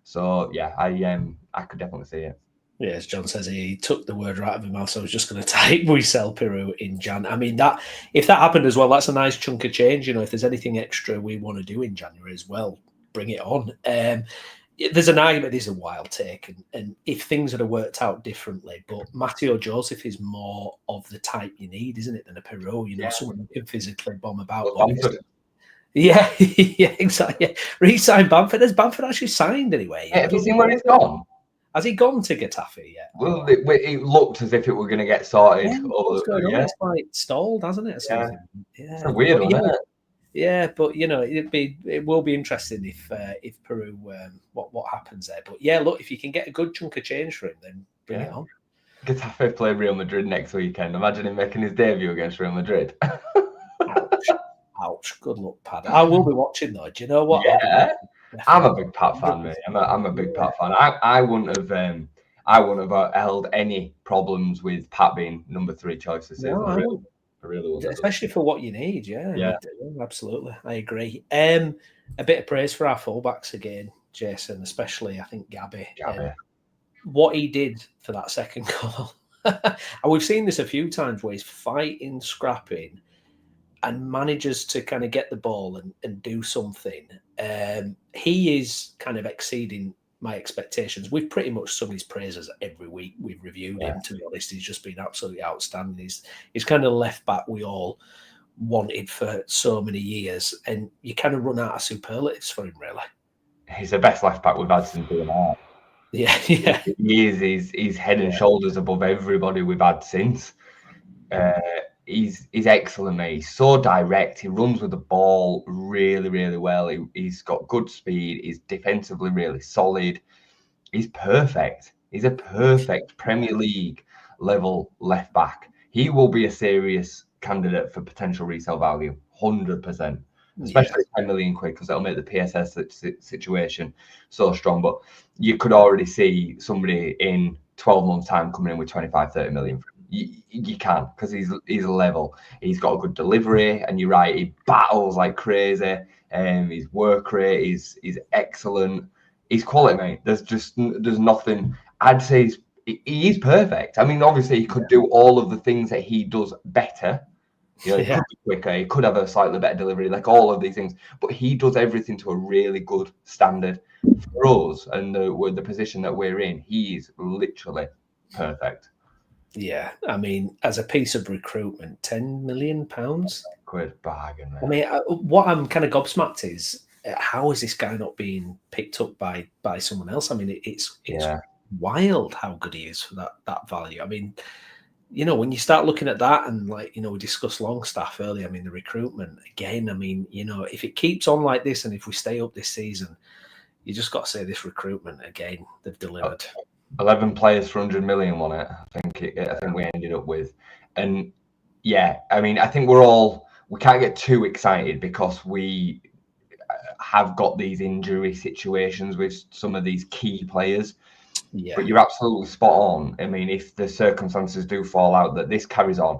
So yeah, I could definitely see it. Yeah, as John says, he took the word right out of his mouth. So I was just going to type, we sell Peru in Jan. I mean, that if that happened as well, that's a nice chunk of change. If there's anything extra we want to do in January as well, bring it on. There's an argument, this is a wild take, and if things had worked out differently, but Matteo Joseph is more of the type you need, isn't it, than a Peru? Someone who can physically bomb about. Yeah, exactly. Yeah. Re-signed Bamford. Has Bamford actually signed anyway? Yeah, have you seen where he's gone? Has he gone to Getafe yet? Well, it looked as if it were going to get sorted. It's like stalled, hasn't it? Or something? Yeah. It's a weird one, isn't it? Yeah, but it will be interesting if Peru what happens there. But yeah, look, if you can get a good chunk of change for him, then bring it on. Getafe play Real Madrid next weekend. Imagine him making his debut against Real Madrid. Ouch. Good luck, Pad. I will be watching though. Do you know what? Yeah. I'm a big Pat fan, mate. I'm a big Pat fan. I wouldn't have held any problems with Pat being number 3 choice this season. I really wouldn't. Especially for what you need. Yeah, absolutely. I agree. A bit of praise for our fullbacks again, Jason, especially I think Gabby. What he did for that second goal. And we've seen this a few times where he's fighting, scrapping, and manages to kind of get the ball and do something. He is kind of exceeding my expectations. We've pretty much sung his praises every week we've reviewed him, to be honest. He's just been absolutely outstanding. He's kind of left back we all wanted for so many years, and you kind of run out of superlatives for him, really. He's the best left back we've had since Bournemouth. Yeah. He's head and shoulders above everybody we've had since. He's excellent, mate. He's so direct. He runs with the ball really, really well. He's got good speed. He's defensively really solid. He's perfect. He's a perfect Premier League level left back. He will be a serious candidate for potential resale value, 100%. Especially 10 million quid, because that'll make the PSS situation so strong. But you could already see somebody in 12 months' time coming in with 25-30 million for him. You can, because he's a level. He's got a good delivery, and you're right, he battles like crazy. His work rate is excellent. He's quality, mate. There's nothing. I'd say he is perfect. I mean, obviously he could do all of the things that he does better. He could be quicker. He could have a slightly better delivery, like all of these things. But he does everything to a really good standard for us, and the position that we're in, he is literally perfect. Yeah, I mean, as a piece of recruitment, £10 million. Quid bargain, I mate. mean, what I'm kind of gobsmacked is how is this guy not being picked up by someone else? I mean, it's Yeah. wild how good he is for that value. I mean, when you start looking at that and like, we discussed Longstaff earlier. I mean, the recruitment again. I mean, if it keeps on like this and if we stay up this season, you just got to say this recruitment again. They've delivered. 11 players for 100 million on it. I think we ended up with, and yeah, I mean, I think we can't get too excited because we have got these injury situations with some of these key players. Yeah, But you're absolutely spot on. I mean, if the circumstances do fall out that this carries on,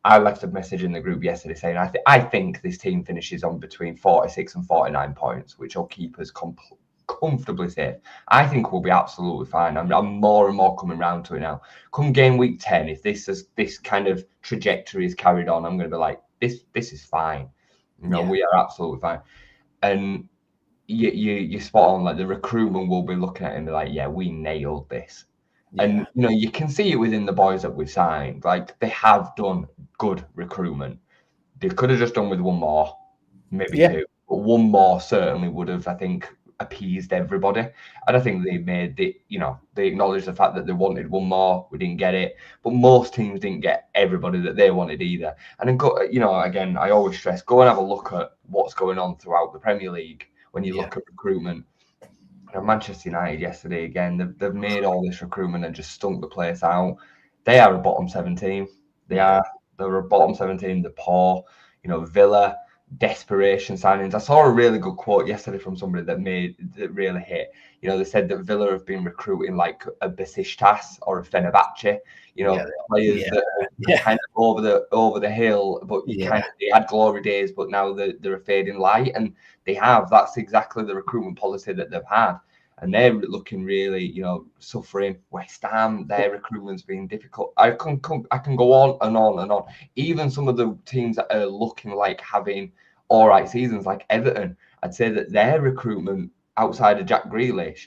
I left a message in the group yesterday saying I think this team finishes on between 46 and 49 points, which will keep us comfortably safe. I think we'll be absolutely fine. I'm more and more coming around to it now. Come game week 10, if this kind of trajectory is carried on, I'm going to be like, this is fine. We are absolutely fine. And you're spot on. Like the recruitment will be looking at him like, yeah, we nailed this. And you can see it within the boys that we've signed. Like they have done good recruitment. They could have just done with one more, maybe two, but one more certainly would have, I think, appeased everybody. And I think they they acknowledged the fact that they wanted one more. We didn't get it, but most teams didn't get everybody that they wanted either. And then again, I always stress, go and have a look at what's going on throughout the Premier League when you look at recruitment. Manchester United yesterday again, they've made all this recruitment and just stunk the place out. They are a bottom 17. They're a bottom 17. They're poor. Villa, desperation signings. I saw a really good quote yesterday from somebody that really hit. They said that Villa have been recruiting like a Besiktas or a Fenerbahce. Players that are kind of over the hill, but they had glory days, but now they're a fading light, and that's exactly the recruitment policy that they've had. And they're looking really, suffering. West Ham, their recruitment's been difficult. I can go on and on and on. Even some of the teams that are looking like having all right seasons, like Everton, I'd say that their recruitment outside of Jack Grealish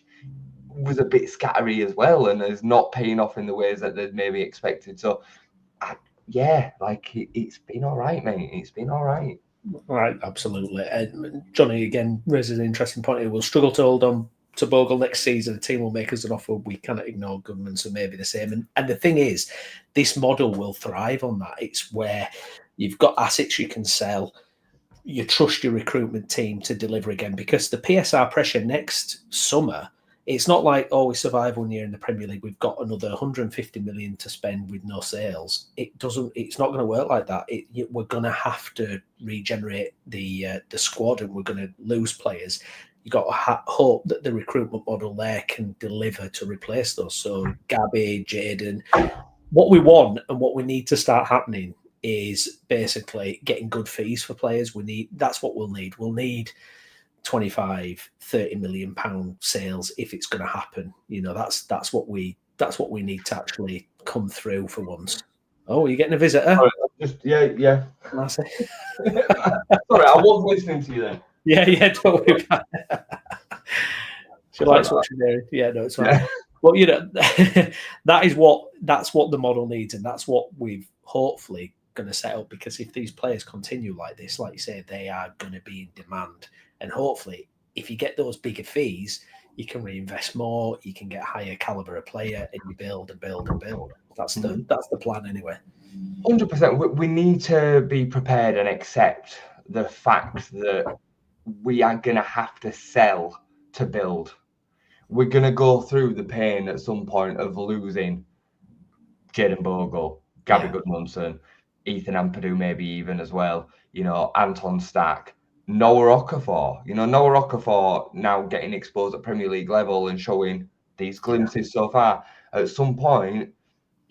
was a bit scattery as well, and is not paying off in the ways that they'd maybe expected. So, it's been all right, mate. It's been all right. Right, absolutely. And Johnny again raises an interesting point here. We'll struggle to hold on to Bogle next season. The team will make us an offer we cannot ignore. Governments are maybe the same. And the thing is, this model will thrive on that. It's where you've got assets you can sell. You trust your recruitment team to deliver again, because the PSR pressure next summer, it's not like, we survive 1 year in the Premier League, we've got another 150 million to spend with no sales. It's not going to work like that. We're going to have to regenerate the squad, and we're going to lose players. You've got to hope that the recruitment model there can deliver to replace those. So Gabby, Jayden, what we want and what we need to start happening is basically getting good fees for players. That's what we'll need. We'll need 25, 30 million pound sales if it's going to happen. That's what we need to actually come through for once. Oh, you're getting a visitor? Yeah. Sorry, I was listening to you then. Yeah, don't worry about it. She likes what she's doing. Yeah, no, it's fine. Well, that's what the model needs, and that's what we've hopefully going to set up, because if these players continue like this, like you say, they are going to be in demand. And hopefully, if you get those bigger fees, you can reinvest more, you can get a higher caliber of player, and you build and build and build. That's the plan anyway. 100%. We need to be prepared and accept the fact that we are going to have to sell to build. We're going to go through the pain at some point of losing Jayden Bogle, Gabby Goodmanson, Ethan Ampadu maybe even as well, Anton Stack, Noah Okafor. Noah Okafor now getting exposed at Premier League level and showing these glimpses so far. At some point,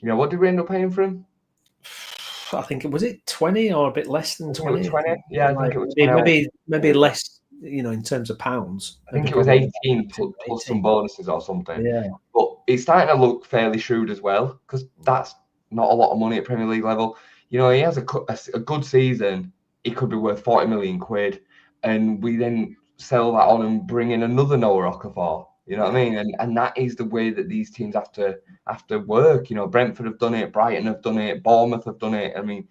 what did we end up paying for him? I think it was 20 or a bit less than 20. 20? Yeah, I think it was maybe less, in terms of pounds. I think it was 18 plus some bonuses or something. Yeah. But it's starting to look fairly shrewd as well, because that's not a lot of money at Premier League level. He has a good season. It could be worth 40 million quid. And we then sell that on and bring in another Noah Okafor. You know what I mean? And that is the way that these teams have to work. You know, Brentford have done it, Brighton have done it, Bournemouth have done it. I mean,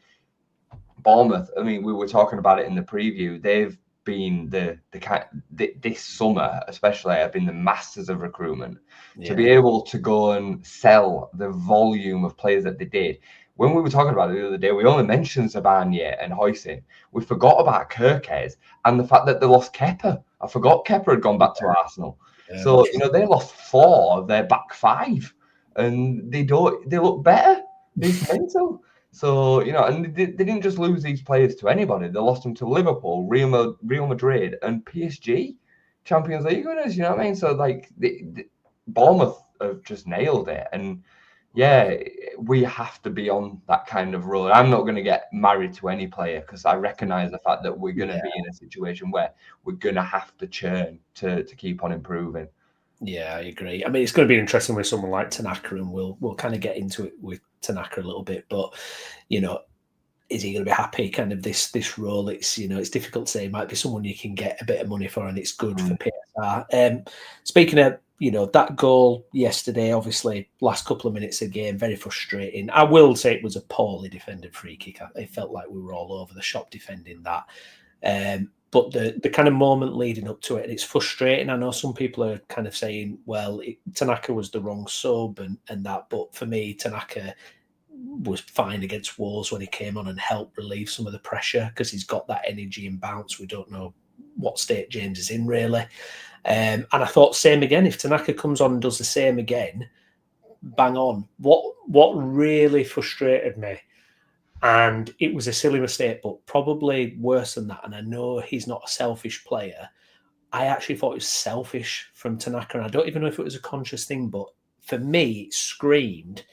Bournemouth, I mean, we were talking about it in the preview. They've been this summer, especially, have been the masters of recruitment. To be able to go and sell the volume of players that they did. When we were talking about it the other day, we only mentioned Zabanya and Hoyson. We forgot about Kirkes and the fact that they lost Kepa. I forgot Kepa had gone back to Arsenal. So, you know, they lost 4 of their back 5 and they look better. It's mental. So, you know, and they didn't just lose these players to anybody. They lost them to Liverpool, Real Madrid, and PSG, Champions League winners. You know what I mean? So, like, Bournemouth have just nailed it. And, yeah, we have to be on that kind of road. I'm not going to get married to any player because I recognise the fact that we're going to be in a situation where we're going to have to churn to keep on improving. Yeah, I agree. I mean, it's going to be interesting with someone like Tanaka, and we'll kind of get into it with Tanaka a little bit. But, you know, is he going to be happy? Kind of this role. It's, you know, it's difficult to say. It might be someone you can get a bit of money for, and it's good for PSR. Speaking of, you know, that goal yesterday, obviously, last couple of minutes of game, very frustrating. I will say it was a poorly defended free kick. It felt like we were all over the shop defending that. But the kind of moment leading up to it, it's frustrating. I know some people are kind of saying, well, Tanaka was the wrong sub and that. But for me, Tanaka was fine against Wolves when he came on and helped relieve some of the pressure because he's got that energy and bounce. We don't know what state James is in, really. And I thought same again. If Tanaka comes on and does the same again, bang on. What really frustrated me, and it was a silly mistake, but probably worse than that, and I know he's not a selfish player, I actually thought it was selfish from Tanaka, and I don't even know if it was a conscious thing, but for me, it screamed,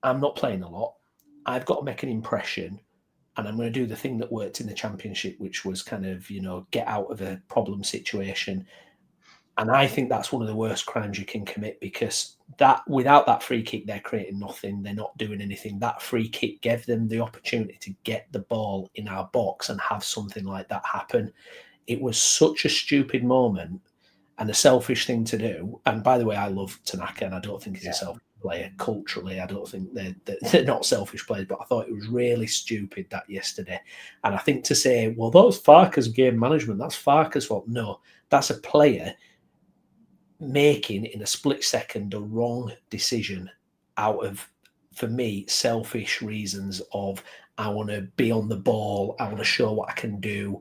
I'm not playing a lot. I've got to make an impression, and I'm going to do the thing that worked in the Championship, which was kind of, you know, get out of a problem situation. And I think that's one of the worst crimes you can commit because that without that free kick, they're creating nothing. They're not doing anything. That free kick gave them the opportunity to get the ball in our box and have something like that happen. It was such a stupid moment and a selfish thing to do. And by the way, I love Tanaka and I don't think he's a selfish player. Culturally, I don't think they're not selfish players, but I thought it was really stupid that yesterday. And I think to say, well, that was Farke's game management. That's Farke's fault. No, that's a player making in a split second a wrong decision out of, for me, selfish reasons of I want to be on the ball, I want to show what I can do.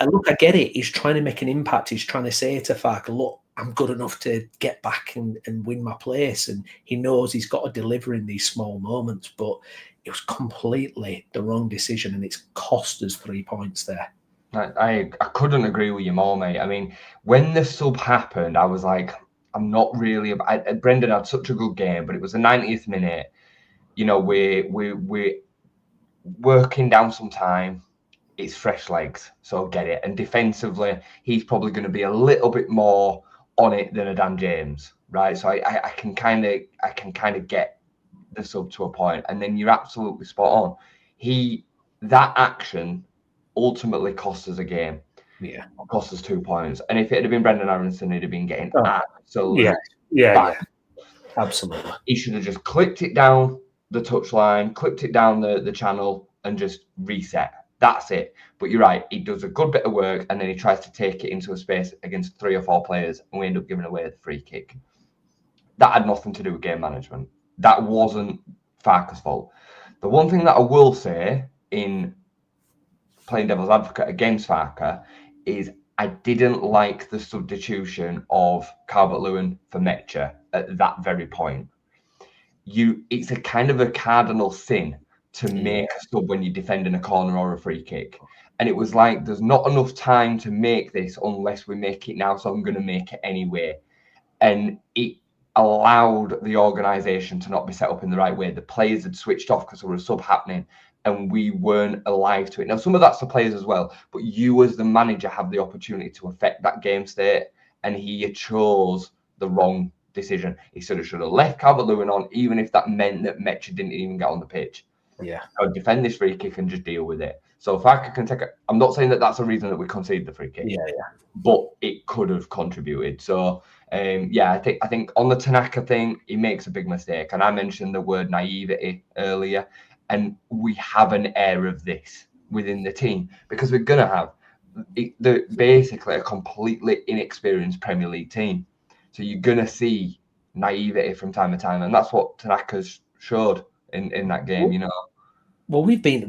And look, I get it. He's trying to make an impact. He's trying to say to Farke, look, I'm good enough to get back and win my place. And he knows he's got to deliver in these small moments, but it was completely the wrong decision and it's cost us 3 points there. I couldn't agree with you more, mate. I mean, when the sub happened, I was like, I'm not really. Brendan had such a good game, but it was the 90th minute. You know, we're working down some time. It's fresh legs, so get it. And defensively, he's probably going to be a little bit more on it than a Dan James, right? So I can kind of get the sub to a point, and then you're absolutely spot on. That action ultimately cost us a game. Yeah. Cost us 2 points. And if it had been Brendan Aronson, he'd have been getting absolutely absolutely. He should have just clipped it down the touchline, clipped it down the channel, and just reset. That's it. But you're right, he does a good bit of work, and then he tries to take it into a space against 3 or 4 players, and we end up giving away the free kick. That had nothing to do with game management. That wasn't Farke's fault. The one thing that I will say in playing devil's advocate against Farke is I didn't like the substitution of Calvert-Lewin for Metcher at that very point. It's a kind of a cardinal sin to make a sub when you're defending a corner or a free kick. And it was like, there's not enough time to make this unless we make it now, so I'm going to make it anyway. And it allowed the organisation to not be set up in the right way. The players had switched off because there was a sub happening and we weren't alive to it. Now, some of that's the players as well, but you as the manager have the opportunity to affect that game state, and he chose the wrong decision. He should have left Calvert-Lewin on, even if that meant that Metcher didn't even get on the pitch. Yeah. I would defend this free kick and just deal with it. So Farke can take it. I'm not saying that that's the reason that we conceded the free kick. Yeah. But it could have contributed. So I think on the Tanaka thing, he makes a big mistake. And I mentioned the word naivety earlier, and we have an air of this within the team because we're gonna have basically a completely inexperienced Premier League team. So you're gonna see naivety from time to time, and that's what Tanaka's showed in that game. You know. Well, we've been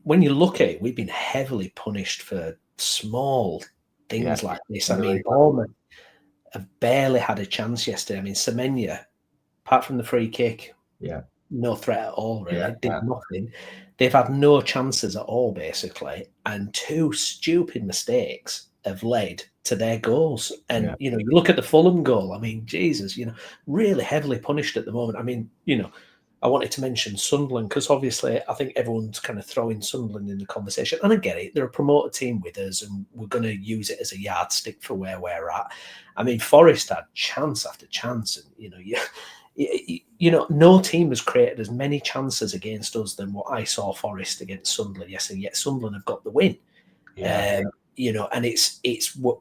when you look at it, we've been heavily punished for small things like this. I mean, Bournemouth have barely had a chance yesterday. I mean, Semenya, apart from the free kick, no threat at all, really. Did nothing. They've had no chances at all, basically. And 2 stupid mistakes have led to their goals. And, you know, you look at the Fulham goal, I mean, Jesus, you know, really heavily punished at the moment. I mean, you know, I wanted to mention Sunderland because obviously I think everyone's kind of throwing Sunderland in the conversation. And I get it. They're a promoted team with us and we're going to use it as a yardstick for where we're at. I mean, Forest had chance after chance. And, you know, no team has created as many chances against us than what I saw Forest against Sunderland yesterday. Yet Sunderland have got the win. You know, and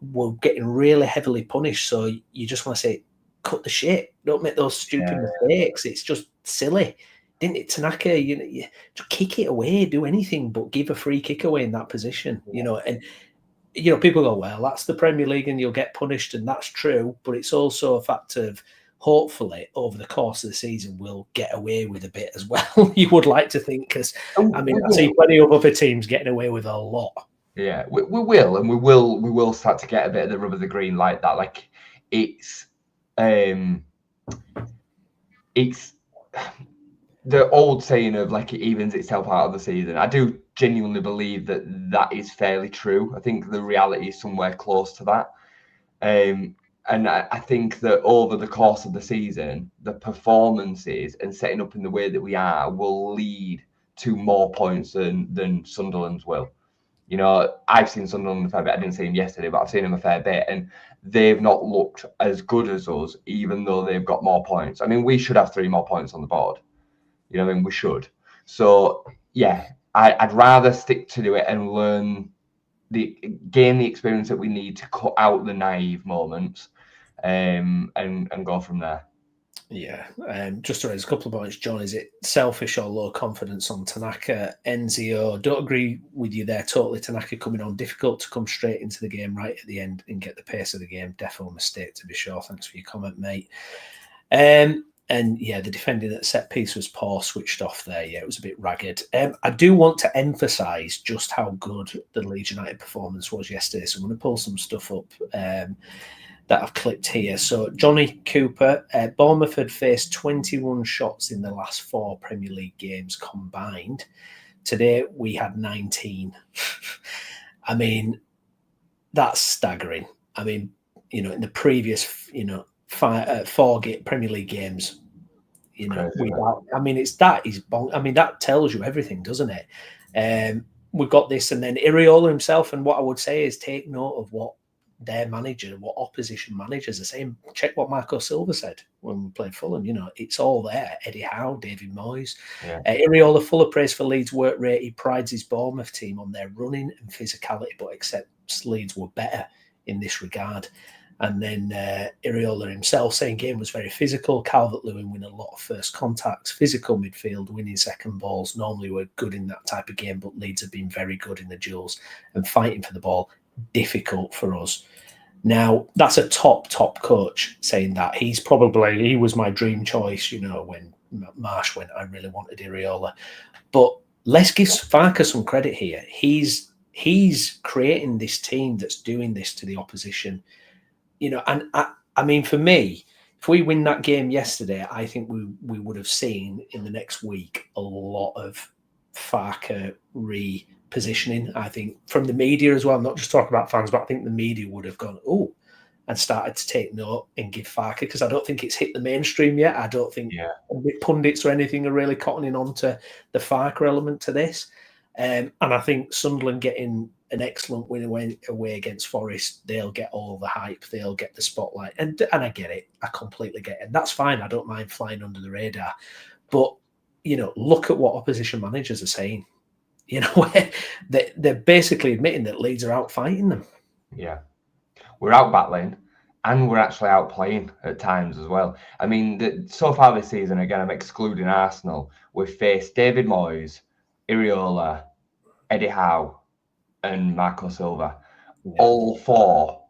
we're getting really heavily punished. So you just want to say, cut the shit. Don't make those stupid mistakes. It's just silly. Didn't it, Tanaka? You just kick it away, do anything but give a free kick away in that position. You know, and you know, people go, well, that's the Premier League and you'll get punished, and that's true. But it's also a fact of hopefully over the course of the season we'll get away with a bit as well. You would like to think, because I mean, I see plenty of other teams getting away with a lot. Yeah, we will, and we will start to get a bit of the rub of the green like that. Like it's the old saying of like it evens itself out of the season. I do genuinely believe that is fairly true. I think the reality is somewhere close to that. And I think that over the course of the season, the performances and setting up in the way that we are will lead to more points than Sunderland's will. You know, I've seen Sunderland a fair bit. I didn't see him yesterday, but I've seen him a fair bit, and they've not looked as good as us, even though they've got more points. I mean, we should have 3 more points on the board. You know what I mean? We should. So, yeah, I'd rather stick to it and gain the experience that we need to cut out the naive moments, and go from there. Yeah, just to raise a couple of points, John. Is it selfish or low confidence on Tanaka? Enzio, don't agree with you there totally. Tanaka coming on, difficult to come straight into the game right at the end and get the pace of the game. Definitely a mistake, to be sure. Thanks for your comment, mate. And yeah, the defending at set piece was poor, switched off there. Yeah, it was a bit ragged. I do want to emphasise just how good the Leeds United performance was yesterday. So I'm going to pull some stuff up that I've clipped here. So Johnny Cooper, Bournemouth had faced 21 shots in the last 4 Premier League games combined. Today we had 19. I mean, that's staggering. I mean, you know, in the previous, you know, 4 Premier League games, you know, I mean, that tells you everything, doesn't it? We've got this, and then Iraola himself, and what I would say is take note of what their manager, what opposition managers are saying. Check what Marco Silva said when we played Fulham. You know, it's all there. Eddie Howe, David Moyes. Iraola, full of praise for Leeds' work rate. He prides his Bournemouth team on their running and physicality, but accepts Leeds were better in this regard. And then Iraola himself saying game was very physical. Calvert-Lewin win a lot of first contacts, physical midfield, winning second balls. Normally we're good in that type of game, but Leeds have been very good in the duels and fighting for the ball. Difficult for us. Now, that's a top coach saying that. He was my dream choice, you know, when Marsh went, I really wanted Iraola. But let's give Farke some credit here. He's creating this team that's doing this to the opposition. You know, and I mean, for me, if we win that game yesterday, I think we would have seen in the next week a lot of Farke repositioning. I think from the media as well, I'm not just talking about fans, but I think the media would have gone, and started to take note and give Farke, because I don't think it's hit the mainstream yet. I don't think pundits or anything are really cottoning on to the Farke element to this. And I think Sunderland getting an excellent win away against Forest, they'll get all the hype, they'll get the spotlight. And I get it. I completely get it. And that's fine. I don't mind flying under the radar. But look at what opposition managers are saying. Where they're basically admitting that Leeds are out fighting them. Yeah. We're out battling and we're actually out playing at times as well. I mean, so far this season, again, I'm excluding Arsenal, we've faced David Moyes, Iraola, Eddie Howe, and Marco Silva. Yeah. All four,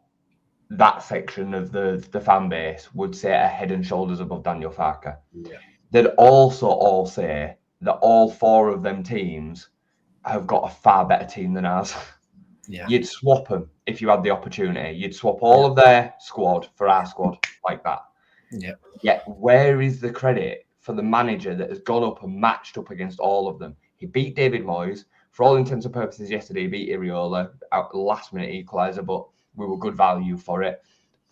that section of the fan base would say a head and shoulders above Daniel Farke. Yeah. They'd also all say that all four of them teams have got a far better team than ours. Yeah. You'd swap them if you had the opportunity. You'd swap all of their squad for our squad like that. Yeah. Yet where is the credit for the manager that has gone up and matched up against all of them? He beat David Moyes. For all intents and purposes, yesterday he beat Iraola out last-minute equaliser, but we were good value for it.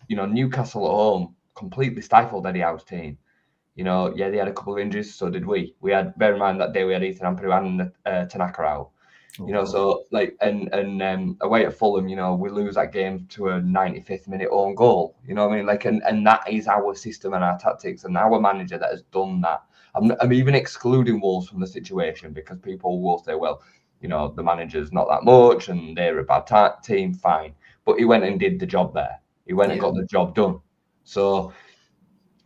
Newcastle at home completely stifled Eddie Howe's team. They had a couple of injuries, so did we. Bear in mind that day we had Ethan Ampadu and Tanaka out. So away at Fulham, we lose that game to a 95th minute own goal. You know what I mean? And that is our system and our tactics and our manager that has done that. I'm even excluding Wolves from the situation because people will say, well, the manager's not that much and they're a bad team, fine. But he went and did the job there. He went and got the job done. So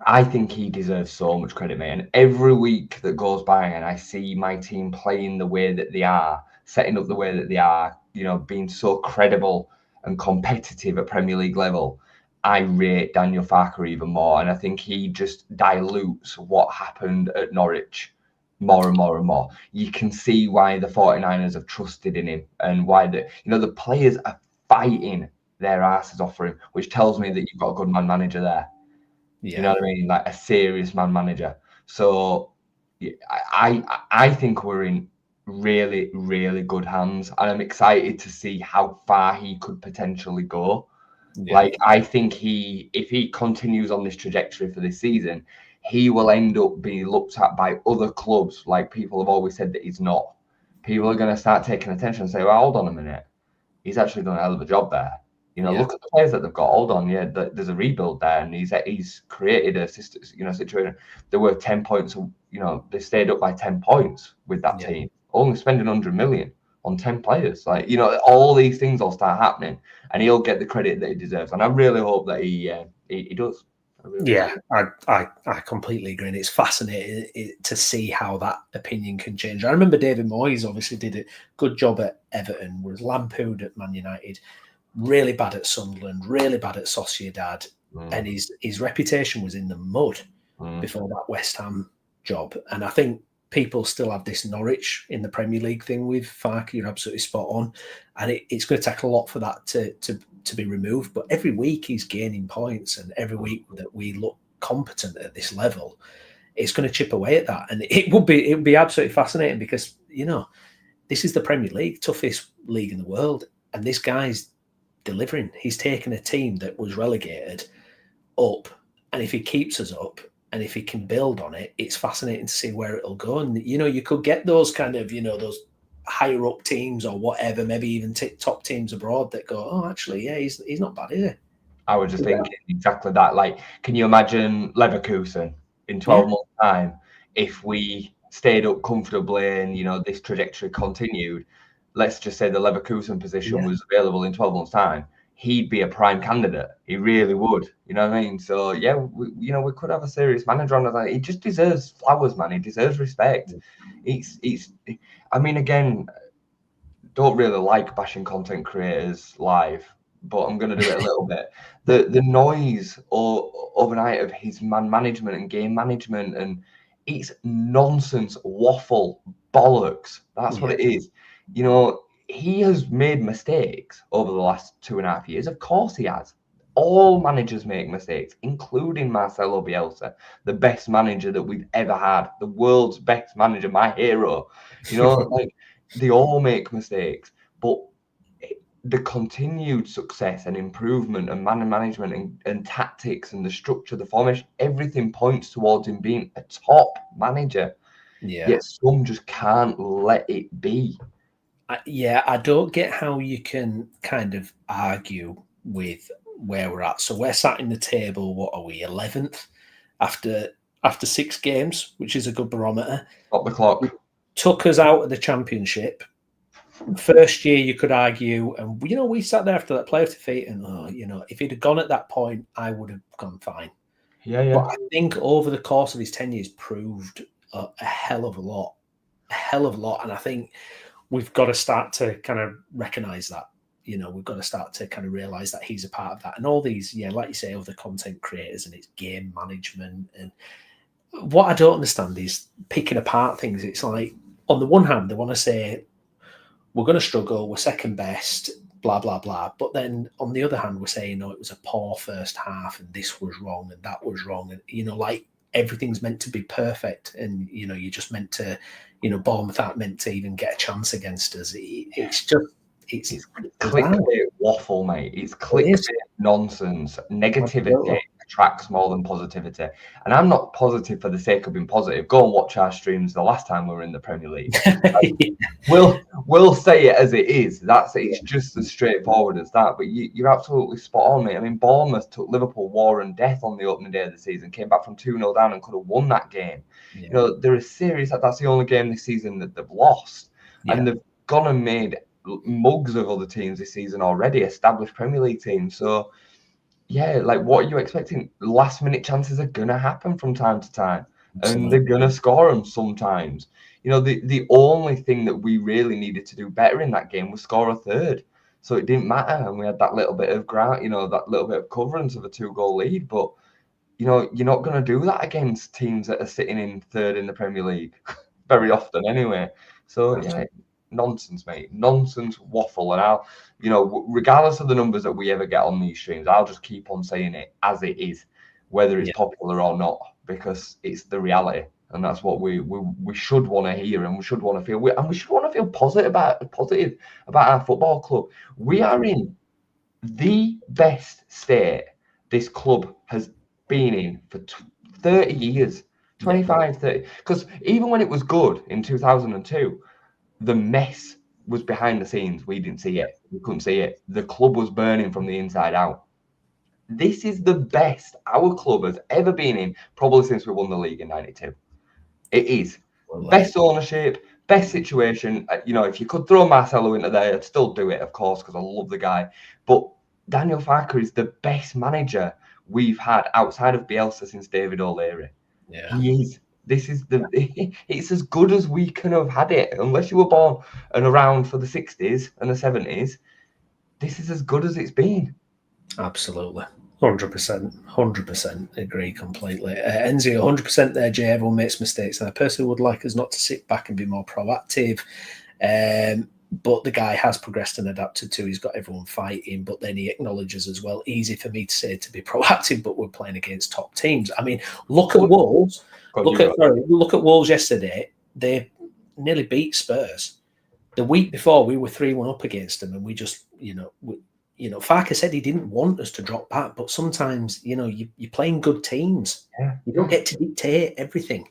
I think he deserves so much credit, mate. And every week that goes by and I see my team playing the way that they are, setting up the way that they are, being so credible and competitive at Premier League level, I rate Daniel Farke even more. And I think he just dilutes what happened at Norwich more and more and more. You can see why the 49ers have trusted in him and why the players are fighting their asses off for him, which tells me that you've got a good man manager there. Yeah. You know what I mean? Like a serious man manager. So I think we're in really, really good hands. And I'm excited to see how far he could potentially go. Yeah. I think if he continues on this trajectory for this season, he will end up being looked at by other clubs like people have always said that he's not. People are going to start taking attention and say, well, hold on a minute. He's actually done a hell of a job there. Look at the players that they've got. Hold on, there's a rebuild there, and he's created a situation. There were 10 points. They stayed up by 10 points with that team, only spending 100 million on 10 players. All these things will start happening, and he'll get the credit that he deserves. And I really hope that he does. I completely agree. And it's fascinating to see how that opinion can change. I remember David Moyes obviously did a good job at Everton, was lampooned at Man United. Really bad at Sunderland, really bad at Sociedad, and his reputation was in the mud before that West Ham job. And I think people still have this Norwich in the Premier League thing with Farke. You're absolutely spot on, and it's going to take a lot for that to be removed. But every week he's gaining points, and every week that we look competent at this level, it's going to chip away at that. And it would be absolutely fascinating because this is the Premier League, toughest league in the world, and this guy's delivering. He's taken a team that was relegated up, and if he keeps us up and if he can build on it, it's fascinating to see where it'll go. And you could get those kind of those higher up teams or whatever, maybe even top teams abroad that go, oh, actually, yeah, he's not bad, is he? I was just thinking exactly that. Can you imagine Leverkusen in 12 months' time if we stayed up comfortably and this trajectory continued? Let's just say the Leverkusen position was available in 12 months' time, he'd be a prime candidate. He really would. You know what I mean? So, we could have a serious manager on that. He just deserves flowers, man. He deserves respect. Again, don't really like bashing content creators live, but I'm going to do it a little bit. The noise overnight of his man management and game management, and it's nonsense, waffle, bollocks. That's what it is. He has made mistakes over the last 2.5 years. Of course he has. All managers make mistakes, including Marcelo Bielsa, the best manager that we've ever had, the world's best manager, my hero. They all make mistakes. But the continued success and improvement and man management and tactics and the structure, the formation, everything points towards him being a top manager. Yeah. Yet some just can't let it be. I don't get how you can kind of argue with where we're at. So we're sat in the table, what are we, 11th? After after 6 games, which is a good barometer. Stop the clock. Took us out of the Championship. First year, you could argue, and we sat there after that playoff defeat, and if he'd have gone at that point, I would have gone fine. Yeah. But I think over the course of his 10 years, proved a hell of a lot, and I think we've got to start to kind of recognise that. We've got to start to kind of realise that he's a part of that, and all these, like you say, other content creators and it's game management. And what I don't understand is picking apart things. It's like, on the one hand, they want to say, we're going to struggle, we're second best, blah, blah, blah. But then on the other hand, we're saying, it was a poor first half and this was wrong and that was wrong. And, like everything's meant to be perfect. And, you're just meant to, Bournemouth aren't meant to even get a chance against us. It's just, it's clickbait waffle, mate. It's clickbait nonsense. Negativity attracts more than positivity. And I'm not positive for the sake of being positive. Go and watch our streams the last time we were in the Premier League. We'll say it as it is. It's just as straightforward as that. But you're absolutely spot on, mate. I mean, Bournemouth took Liverpool war and death on the opening day of the season, came back from 2-0 down and could have won that game. Yeah. There is serious that's the only game this season that they've lost. Yeah. And they've gone and made mugs of other teams this season already, established Premier League teams. So like, what are you expecting? Last minute chances are gonna happen from time to time. Absolutely. And they're gonna score them sometimes. The only thing that we really needed to do better in that game was score a third, so it didn't matter, and we had that little bit of ground, that little bit of coverage of a 2-goal lead. But you're not gonna do that against teams that are sitting in third in the Premier League very often anyway. So nonsense, mate. Nonsense waffle. And I'll, regardless of the numbers that we ever get on these streams, I'll just keep on saying it as it is, whether it's popular or not, because it's the reality. And that's what we should want to hear, and we should want to feel. And we should want to feel positive about our football club. We are in the best state this club has been in for 30 years, 25, 30. Because even when it was good in 2002, the mess was behind the scenes. We didn't see it. We couldn't see it. The club was burning from the inside out. This is the best our club has ever been in, probably since we won the league in 92. It is. Best ownership, best situation. If you could throw Marcelo into there, I'd still do it, of course, because I love the guy. But Daniel Farke is the best manager we've had outside of Bielsa since David O'Leary. Yeah. He is. It's as good as we can have had it, unless you were born and around for the 60s and the 70s. This is as good as it's been. Absolutely. 100% agree completely. Enzio, 100% there, Jay. Everyone makes mistakes, and I personally would like us not to sit back and be more proactive. But the guy has progressed and adapted to. He's got everyone fighting, but then he acknowledges as well. Easy for me to say to be proactive, but we're playing against top teams. I mean, look at Wolves. Look at Wolves yesterday. They nearly beat Spurs. The week before, we were 3-1 up against them, and we just, Farke said he didn't want us to drop back, but sometimes, you're playing good teams. Yeah. You don't get to dictate everything.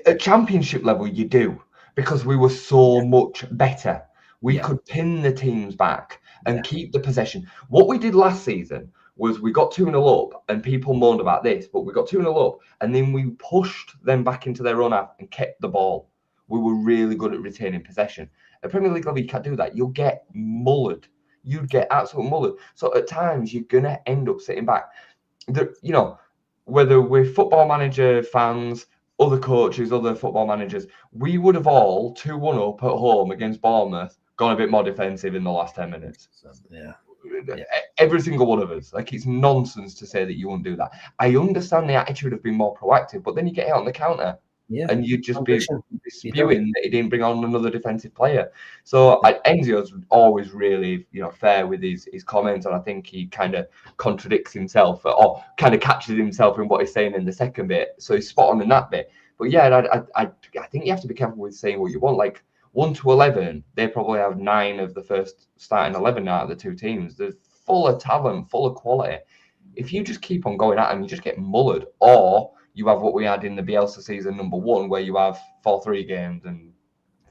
At championship level, you do, because we were so much better. We could pin the teams back and keep the possession. What we did last season was we got 2-0 up, and people moaned about this, but we got 2-0 up, and then we pushed them back into their own half and kept the ball. We were really good at retaining possession. At Premier League level, you can't do that. You'll get mullered. You'd get absolutely mullered. So at times, you're going to end up sitting back. Whether we're football manager fans, other coaches, other football managers, we would have all 2-1 up at home against Bournemouth, gone a bit more defensive in the last 10 minutes. Yeah. Every single one of us. Like, it's nonsense to say that you won't do that. I understand the attitude of being more proactive, but then you get it on the counter. Yeah, and you'd just be spewing that he didn't bring on another defensive player. So Enzio's always really, fair with his comments, and I think he kind of contradicts himself or kind of catches himself in what he's saying in the second bit. So he's spot on in that bit. But yeah, I think you have to be careful with saying what you want. Like 1 to 11, they probably have 9 of the first starting 11 out of the two teams. They're full of talent, full of quality. If you just keep on going at them, you just get mullered, or you have what we had in the Bielsa season number 1, where you have 4-3 games and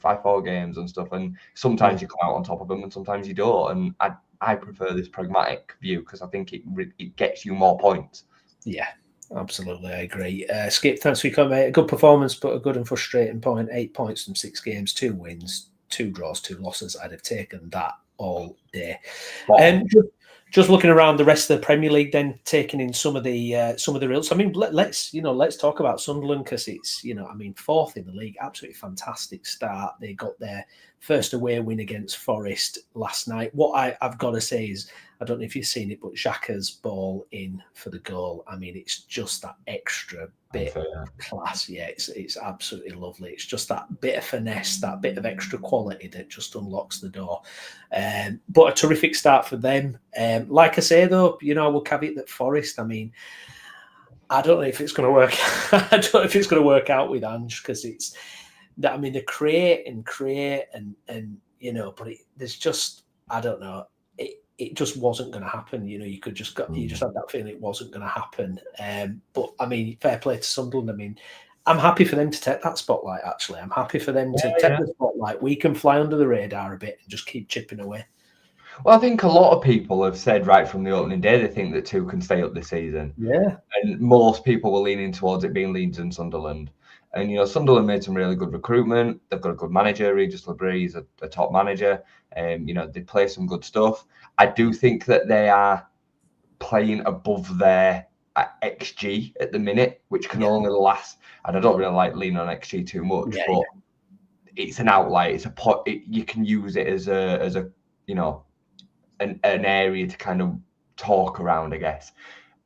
5-4 games and stuff, and sometimes you come out on top of them and sometimes you don't. And I prefer this pragmatic view because I think it gets you more points. Yeah, Absolutely, I agree. Skip, thanks for your comment. A good performance, but a good and frustrating point. 8 points from 6 games, 2 wins, 2 draws, 2 losses. I'd have taken that all day. Just looking around the rest of the Premier League, then taking in some of the results. I mean, let's talk about Sunderland, because it's fourth in the league, absolutely fantastic start. They got their first away win against Forest last night. What I've got to say is, I don't know if you've seen it, but Xhaka's ball in for the goal. I mean, it's just that extra bit of class. Yeah, it's absolutely lovely. It's just that bit of finesse, that bit of extra quality that just unlocks the door. But a terrific start for them. Like I say, though, I will caveat that Forest, I mean, I don't know if it's going to work. I don't know if it's going to work out with Ange, because it's that, I mean, they create and but there's just, I don't know. It just wasn't going to happen. You just had that feeling it wasn't going to happen. But I mean, fair play to Sunderland. I mean, I'm happy for them to take that spotlight. Actually, I'm happy for them to take the spotlight. We can fly under the radar a bit and just keep chipping away. Well, I think a lot of people have said right from the opening day they think that 2 can stay up this season. Yeah, and most people were leaning towards it being Leeds and Sunderland. And Sunderland made some really good recruitment. They've got a good manager. Regis Labrie is a top manager. They play some good stuff. I do think that they are playing above their XG at the minute, which can only last. And I don't really like leaning on XG too much, but it's an outlier. It's a pot. You can use it as a an area to kind of talk around, I guess.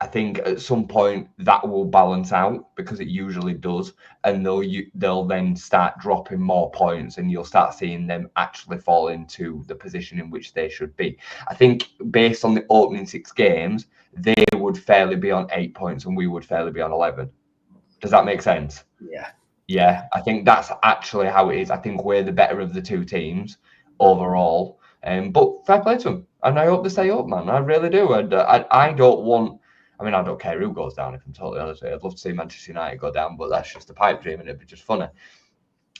I think at some point that will balance out, because it usually does, and they'll then start dropping more points, and you'll start seeing them actually fall into the position in which they should be. I think based on the opening 6 games, they would fairly be on 8 points, and we would fairly be on 11. Does that make sense? Yeah. I think that's actually how it is. I think we're the better of the 2 teams overall. But fair play to them, and I hope they stay up, man. I really do. And I don't want. I mean, I don't care who goes down, if I'm totally honest with you. I'd love to see Manchester United go down, but that's just a pipe dream and it'd be just funny.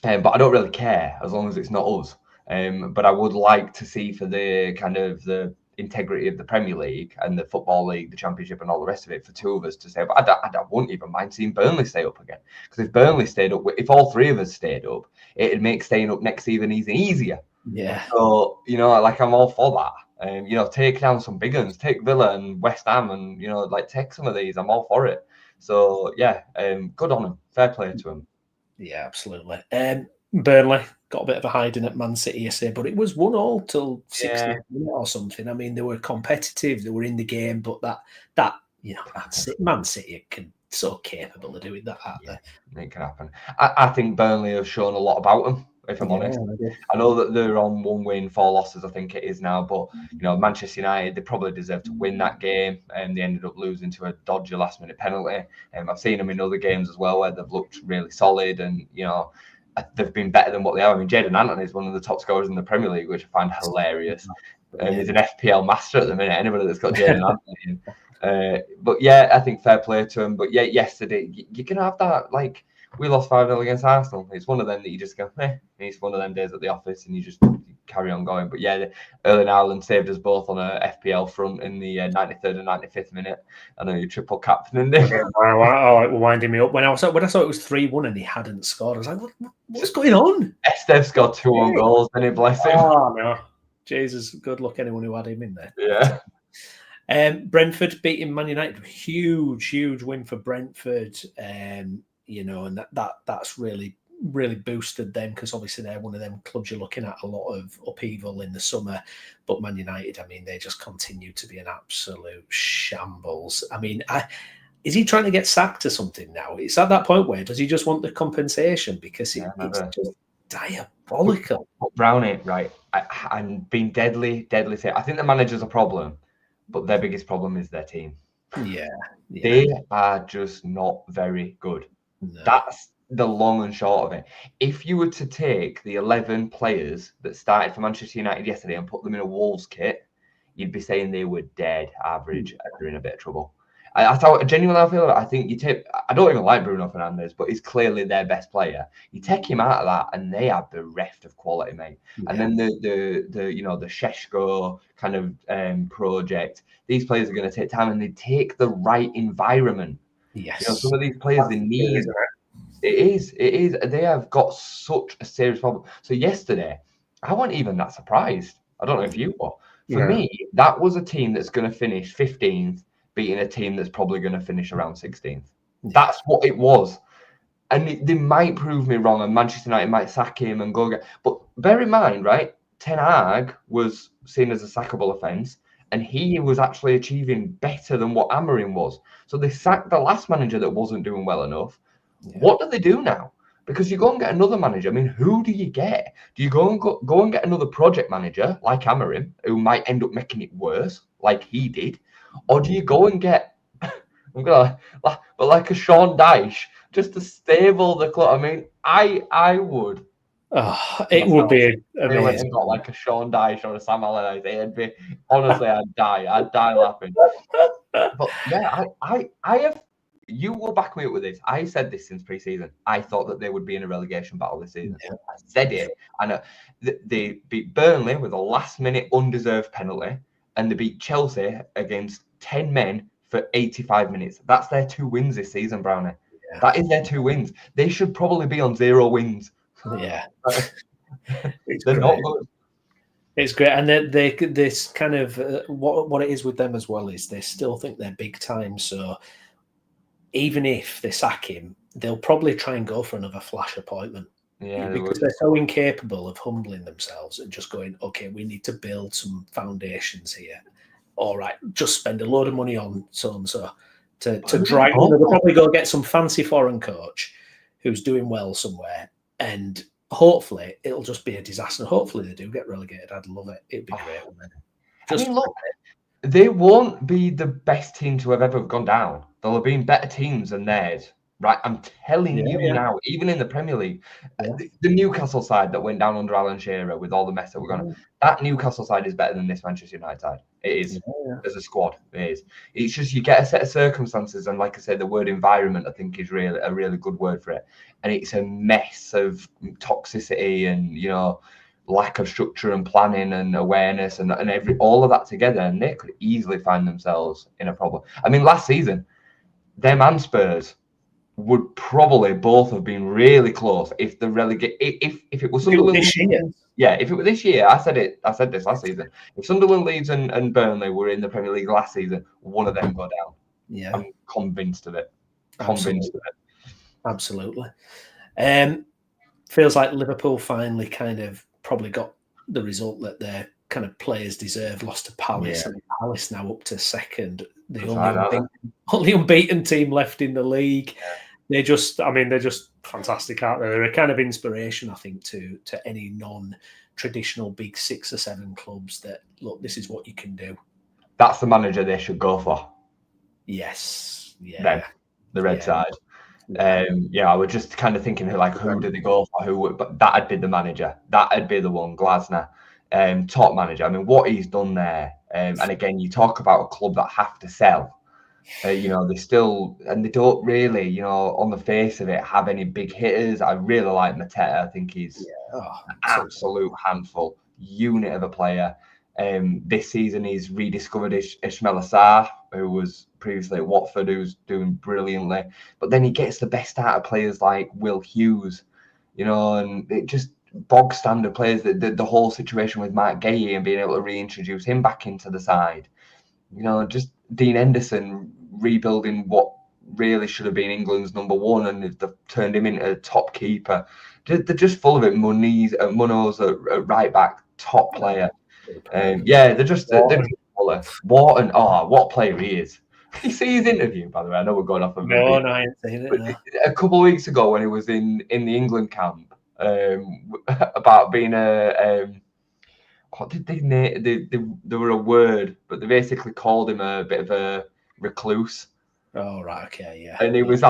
But I don't really care as long as it's not us. But I would like to see, for the kind of the integrity of the Premier League and the Football League, the Championship and all the rest of it, for 2 of us to say, but I wouldn't even mind seeing Burnley stay up again. Because if Burnley stayed up, if all 3 of us stayed up, it'd make staying up next season easier. Yeah. So, I'm all for that. Take down some big ones, take Villa and West Ham, and take some of these. I'm all for it. So good on them. Fair play to them. Yeah, absolutely. Burnley got a bit of a hiding at Man City yesterday, but it was 1-1 till 60 minutes or something. I mean, they were competitive, they were in the game, but that Man City can so capable of doing that, aren't they? It can happen. I think Burnley have shown a lot about them, if I'm honest. I know that they're on 1 win, 4 losses, I think it is now, but Manchester United, they probably deserve to win that game, and they ended up losing to a dodgy last minute penalty. I've seen them in other games as well where they've looked really solid, and they've been better than what they are. I mean, Jadon Anthony is one of the top scorers in the Premier League, which I find hilarious. He's an FPL master at the minute. Anybody that's got Jadon Anthony but I think fair play to him. But yesterday you can have that, we lost 5-0 against Arsenal. It's one of them that you just go, It's one of them days at the office, and you just carry on going. But Erling Haaland saved us both on a FPL front in the 93rd and 95th minute. I know you triple captained him. Wow, winding me up. When I saw it was 3-1 and he hadn't scored, I was like, what's going on? Estev scored 2 own goals, then he bless him. Oh no, Jesus, good luck anyone who had him in there. Yeah. Brentford beating Man United, huge win for Brentford. And that's really boosted them, because obviously they're one of them clubs you're looking at a lot of upheaval in the summer. But Man United, I mean, they just continue to be an absolute shambles. I mean, is he trying to get sacked or something now? It's at that point where does he just want the compensation, because it's just diabolical. Browney, right? And being deadly safe. I think the manager's a problem, but their biggest problem is their team. Yeah. They are just not very good. No. That's the long and short of it. If you were to take the 11 players that started for Manchester United yesterday and put them in a Wolves kit, you'd be saying they were dead average and they're in a bit of trouble. I think you take. I don't even like Bruno Fernandes, but he's clearly their best player. You take him out of that, and they are bereft of quality, mate. Yeah. And then the Šeško kind of project. These players are going to take time, and they take the right environment. Yes. Some of these players they need. It is. They have got such a serious problem. So yesterday, I wasn't even that surprised. I don't know if you were. For me, that was a team that's going to finish 15th, beating a team that's probably going to finish around 16th. That's what it was. And they might prove me wrong, and Manchester United might sack him and go get. But bear in mind, right? Ten Hag was seen as a sackable offence, and he was actually achieving better than what Amorim was. So they sacked the last manager that wasn't doing well enough. Yeah. What do they do now? Because you go and get another manager. I mean, who do you get? Do you go and get another project manager like Amorim, who might end up making it worse, like he did, or do you go and get like a Sean Dyche just to stable the club? I mean, I would. Oh, it would be amazing. Got like a Sean Dyche or a Sam Allardyce. It'd be honestly, I'd die laughing. But yeah, I have. You will back me up with this. I said this since pre-season. I thought that they would be in a relegation battle this season. Yeah. I said it, and they beat Burnley with a last-minute undeserved penalty, and they beat Chelsea against 10 men for 85 minutes. That's their 2 wins this season, Brownie. Yeah. That is their 2 wins. They should probably be on 0 wins. Yeah, they're not good. It's great, and they this kind of what it is with them as well is they still think they're big time. So even if they sack him, they'll probably try and go for another flash appointment. Yeah, because they're so incapable of humbling themselves and just going, okay, we need to build some foundations here. All right, just spend a load of money on so and so to drag. They'll probably go get some fancy foreign coach who's doing well somewhere, and hopefully it'll just be a disaster. Hopefully they do get relegated. I'd love it. It'd be great. I mean, look, they won't be the best team to have ever gone down. There'll have been better teams than theirs, right? I'm telling you now, even in the Premier League, the Newcastle side that went down under Alan Shearer with all the mess that we're going to, that Newcastle side is better than this Manchester United side. It is. As a squad, it is. It's just you get a set of circumstances, and like I said, the word environment I think is really a really good word for it. And it's a mess of toxicity and lack of structure and planning and awareness and all of that together, and they could easily find themselves in a problem. I mean, last season, them and Spurs would probably both have been really close if the relegate if it was Sunderland this year. Yeah, if it were this year, I said this last season. If Sunderland, Leeds, and Burnley were in the Premier League last season, one of them go down. Yeah, I'm convinced of it. Absolutely. Feels like Liverpool finally kind of probably got the result that their kind of players deserve. Lost to Palace, and Palace now up to second. The only unbeaten team left in the league. Yeah. They're just fantastic, aren't they? They're a kind of inspiration, I think, to any non-traditional big 6 or 7 clubs that, look, this is what you can do. That's the manager they should go for. Yes. Yeah. Them, the red side. I was just kind of thinking, like, who do they go for? But that'd be the manager. That'd be the one, Glasner. Top manager. I mean, what he's done there. And again, you talk about a club that have to sell. They still, and they don't really, on the face of it, have any big hitters. I really like Mateta. I think he's an absolute handful, unit of a player. This season, he's rediscovered Ismail Assar, who was previously at Watford, who's doing brilliantly. But then he gets the best out of players like Will Hughes, and it just bog standard players. The whole situation with Mark Gay and being able to reintroduce him back into the side. Just Dean Henderson rebuilding what really should have been England's number 1, and they've turned him into a top keeper. They're just full of it. Munoz at right back, top player. They're just Wharton. Oh, what player he is! Did you see his interview, by the way? I know we're going off of no, I ain't seen it. No. A couple of weeks ago, when he was in the England camp, about being a what did they name? They were a word, but they basically called him a bit of a recluse. Oh, right, okay, yeah. And it was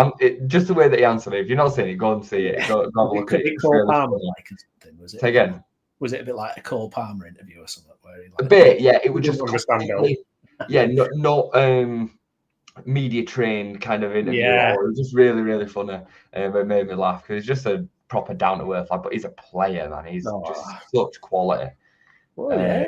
just the way that he answered it. If you're not seeing it, go and see it. Go have a look at it. Cole Palmer like or something, was it? Say again. Was it a bit like a Cole Palmer interview or something? Where he, like, a bit, yeah. It was just not media trained kind of interview. Yeah. It was just really, really funny. It made me laugh because he's just a proper down to earth lad, but he's a player, man. He's just such quality. Well, yeah,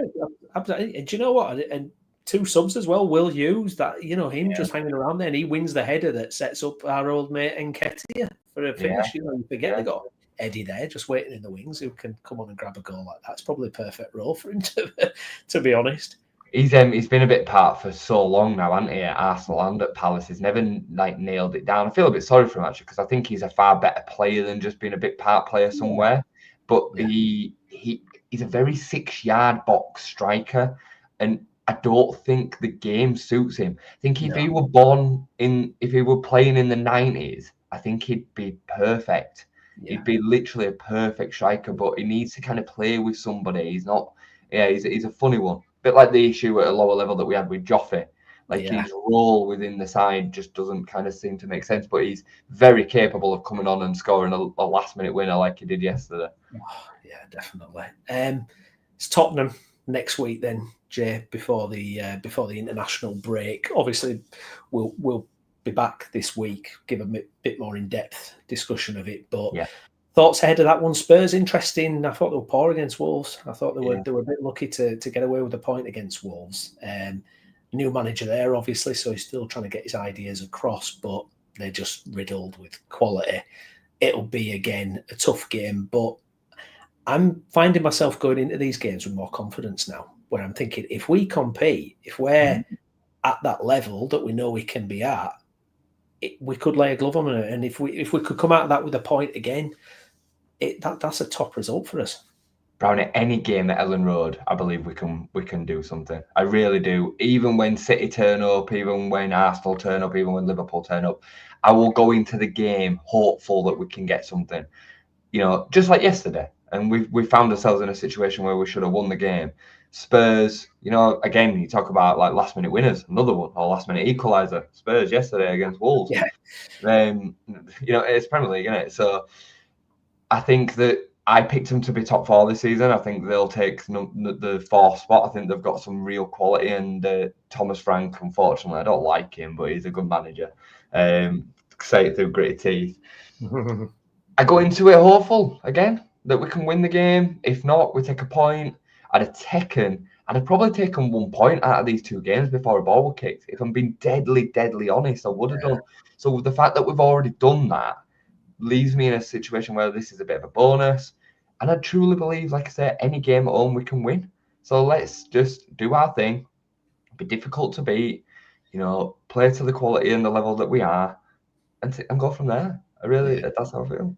absolutely. And do you know what? And 2 subs as well. Will Hughes, that him just hanging around there, and he wins the header that sets up our old mate Nketiah for a finish. You forget they got Eddie there just waiting in the wings who can come on and grab a goal like that. It's probably a perfect role for him to be honest. He's been a bit part for so long now, hasn't he? At Arsenal and at Palace, he's never nailed it down. I feel a bit sorry for him actually, because I think he's a far better player than just being a bit part player somewhere. But he's a very 6-yard box striker, and I don't think the game suits him. I think if he were playing in the 90s, I think he'd be perfect. He'd be literally a perfect striker, but he needs to kind of play with somebody. He's not. Yeah, he's a funny one. Bit like the issue at a lower level that we had with Joffe. His role within the side just doesn't kind of seem to make sense, but he's very capable of coming on and scoring a last-minute winner like he did yesterday. Oh, yeah, definitely. It's Tottenham next week then, Jay, before the international break. Obviously, we'll be back this week, give a bit more in-depth discussion of it, but thoughts ahead of that one? Spurs, interesting. I thought they were poor against Wolves. I thought they were a bit lucky to get away with a point against Wolves. New manager there, obviously, so he's still trying to get his ideas across, but they're just riddled with quality. It'll be, again, a tough game, but I'm finding myself going into these games with more confidence now, where I'm thinking, if we compete, if we're at that level that we know we can be at, we could lay a glove on it. And if we could come out of that with a point again, that's a top result for us. Browney, any game at Ellen Road, I believe we can do something. I really do. Even when City turn up, even when Arsenal turn up, even when Liverpool turn up, I will go into the game hopeful that we can get something. Just like yesterday. And we found ourselves in a situation where we should have won the game. Spurs, again, you talk about like last-minute winners, another one, or last-minute equaliser. Spurs yesterday against Wolves. It's Premier League, isn't it? So I think that I picked them to be top 4 this season. I think they'll take the 4th spot. I think they've got some real quality. And Thomas Frank, unfortunately, I don't like him, but he's a good manager. Say it through gritty teeth. I go into it hopeful again that we can win the game. If not, we take a point. I'd have probably taken 1 point out of these 2 games before a ball was kicked. If I'm being deadly, deadly honest, I would have done. So with the fact that we've already done that, leaves me in a situation where this is a bit of a bonus. And I truly believe, like I said, any game at home we can win. So let's just do our thing. Be difficult to beat, play to the quality and the level that we are, and go from there. That's how I feel.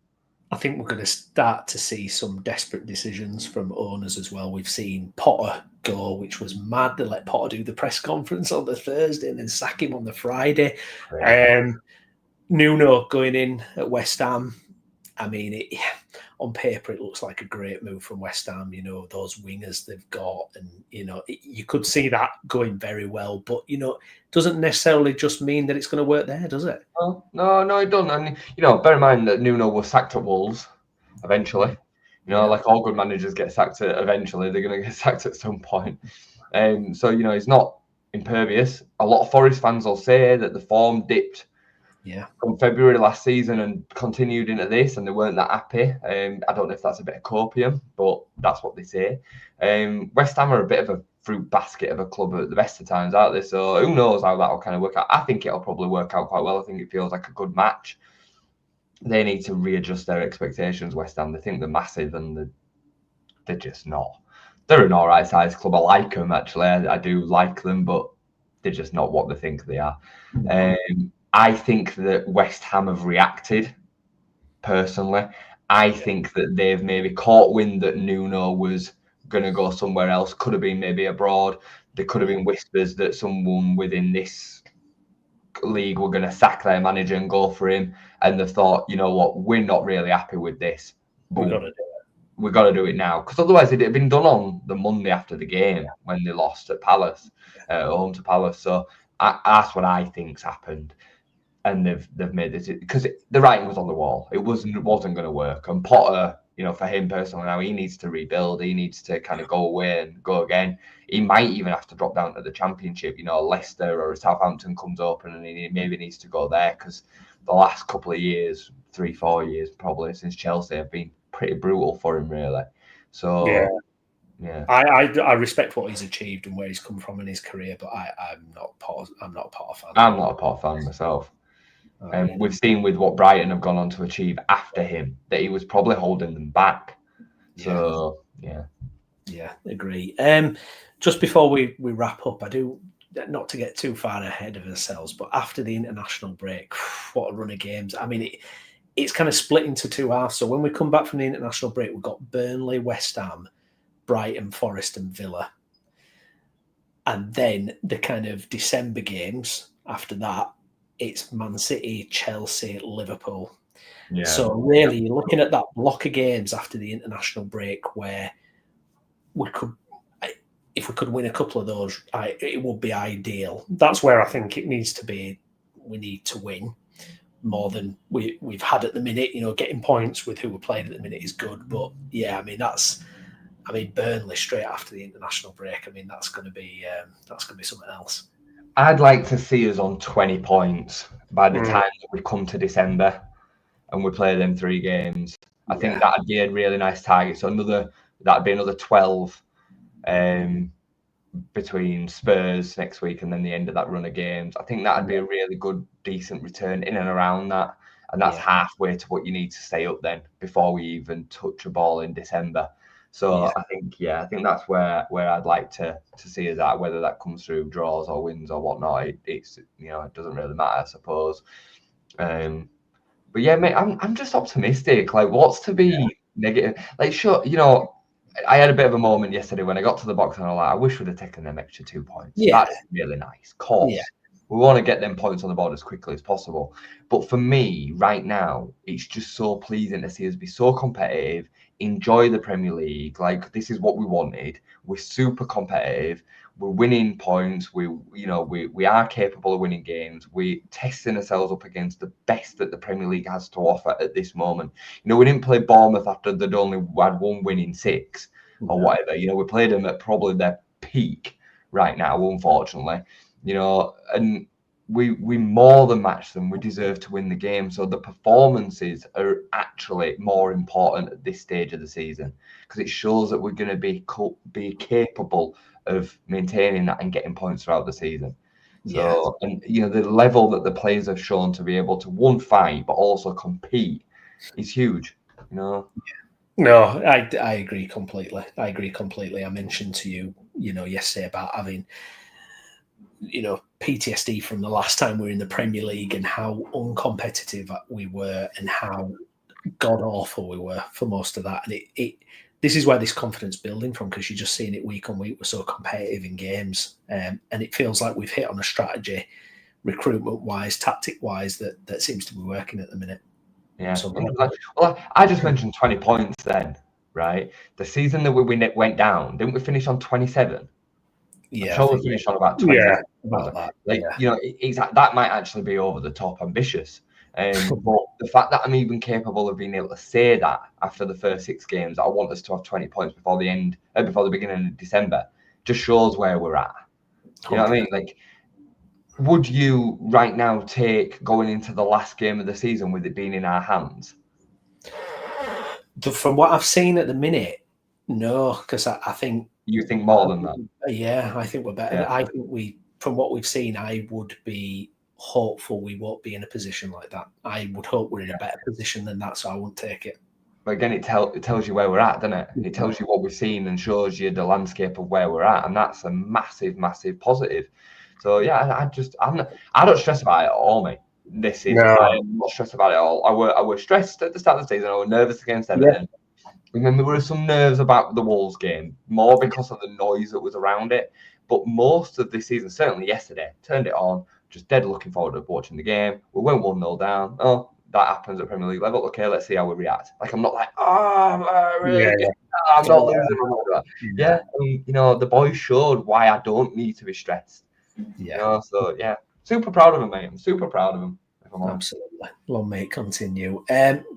I think we're going to start to see some desperate decisions from owners as well. We've seen Potter go, which was mad. They let Potter do the press conference on the Thursday and then sack him on the Friday. Nuno going in at West Ham. I mean, on paper, it looks like a great move from West Ham. Those wingers they've got, and you could see that going very well. But it doesn't necessarily just mean that it's going to work there, does it? No, it doesn't. And bear in mind that Nuno was sacked at Wolves eventually. Like all good managers get sacked eventually. They're going to get sacked at some point. So he's not impervious. A lot of Forest fans will say that the form dipped. From February last season and continued into this, and they weren't that happy. I don't know if that's a bit of copium, but that's what they say. West Ham are a bit of a fruit basket of a club at the best of times, aren't they? So who knows how that'll kind of work out. I think it'll probably work out quite well. I think it feels like a good match. They need to readjust their expectations, West Ham. They think they're massive, and they're just not. They're an all right size club. I like them, actually. I do like them, but they're just not what they think they are. I think that West Ham have reacted, personally. I think that they've maybe caught wind that Nuno was going to go somewhere else, could have been maybe abroad. There could have been whispers that someone within this league were going to sack their manager and go for him. And they thought, you know what, we're not really happy with this. But we've got to do it now. Because otherwise it had been done on the Monday after the game when they lost at Palace, home to Palace. So that's what I think's happened. And they've made this because the writing was on the wall. It wasn't going to work. And Potter, for him personally now, he needs to rebuild. He needs to kind of go away and go again. He might even have to drop down to the Championship. Leicester or Southampton comes open, and he maybe needs to go there because the last couple of years, 3-4 years probably since Chelsea, have been pretty brutal for him, really. So Yeah, I respect what he's achieved and where he's come from in his career, but I'm not a Potter fan. I'm not a Potter fan myself. Really. We've seen with what Brighton have gone on to achieve after him that he was probably holding them back. So yeah, agree. Just before we wrap up, I do, not to get too far ahead of ourselves, but after the international break, what a run of games! I mean, it's kind of split into two halves. So when we come back from the international break, we've got Burnley, West Ham, Brighton, Forest, and Villa, and then the kind of December games after that, it's Man City, Chelsea, Liverpool. yeah. So really, you're looking at that block of games after the international break where we could, if we could win a couple of those, it would be ideal. That's where I think it needs to be. We need to win more than we've had at the minute. You know, getting points with who we're playing at the minute is good, but yeah, I mean Burnley straight after the international break. I mean that's going to be something else. I'd like to see us on 20 points by the time that we come to December and we play them 3 games. I think that'd be a really nice target. So that'd be another 12 between Spurs next week and then the end of that run of games. I think that'd be a really good, decent return in and around that. And that's halfway to what you need to stay up then before we even touch a ball in December. So I think that's where I'd like to see us at, whether that comes through draws or wins or whatnot. It's it doesn't really matter, I suppose. But yeah, mate, I'm just optimistic. Like, what's to be negative? Like, sure, I had a bit of a moment yesterday when I got to the box and I was like, I wish we'd have taken them extra 2 points. Yeah. That's really nice. Of course. We want to get them points on the board as quickly as possible. But for me, right now, it's just so pleasing to see us be so competitive, enjoy the Premier League. Like, this is what we wanted. We're super competitive. We're winning points. We are capable of winning games. We're testing ourselves up against the best that the Premier League has to offer at this moment. We didn't play Bournemouth after they'd only had 1 win in 6 or whatever. We played them at probably their peak right now, unfortunately. And we more than match them. We deserve to win the game. So the performances are actually more important at this stage of the season because it shows that we're going to be capable of maintaining that and getting points throughout the season. So, and the level that the players have shown to be able to fight but also compete is huge. No, I agree completely. I mentioned to you, yesterday about having, PTSD from the last time we were in the Premier League and how uncompetitive we were and how god awful we were for most of that. And this is where this confidence building from, because you're just seeing it week on week. We're so competitive in games, and it feels like we've hit on a strategy, recruitment wise, tactic wise, that seems to be working at the minute. Yeah. Well, I just mentioned 20 points then, right? The season that we went down, didn't we finish on 27? Yeah, I'm sure we finished on about 20. Yeah, about that. That might actually be over the top ambitious. But the fact that I'm even capable of being able to say that after the first 6 games, I want us to have 20 points before the beginning of December, just shows where we're at. You know what I mean? Like, would you right now take going into the last game of the season with it being in our hands? From what I've seen at the minute, no, because I think you think more than that. Yeah, I think we're better. Yeah. I think from what we've seen, I would be hopeful we won't be in a position like that. I would hope we're in a better position than that, so I won't take it. But again, it tells you where we're at, doesn't it? It tells you what we've seen and shows you the landscape of where we're at, and that's a massive, massive positive. So yeah, I don't stress about it at all, mate. This season, I'm not stressed about it at all. I were stressed at the start of the season. I was nervous against Everton. And then there were some nerves about the Wolves game, more because of the noise that was around it. But most of this season, certainly yesterday, turned it on, just dead looking forward to watching the game. We went 1-0 down. Oh, that happens at Premier League level. Okay, let's see how we react. Like, I'm not like, I'm not losing. Yeah, and, the boys showed why I don't need to be stressed. Yeah. So, yeah, super proud of him, mate. I'm super proud of him. Absolutely. Long may it continue.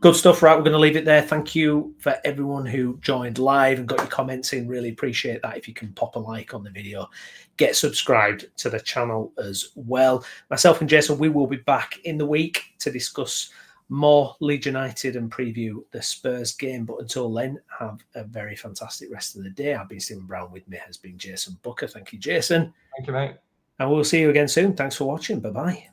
Good stuff, right? We're going to leave it there. Thank you for everyone who joined live and got your comments in. Really appreciate that. If you can pop a like on the video, get subscribed to the channel as well. Myself and Jason, we will be back in the week to discuss more Leeds United and preview the Spurs game. But until then, have a very fantastic rest of the day. I've been Stephen Brown. With me has been Jason Booker. Thank you, Jason. Thank you, mate. And we'll see you again soon. Thanks for watching. Bye-bye.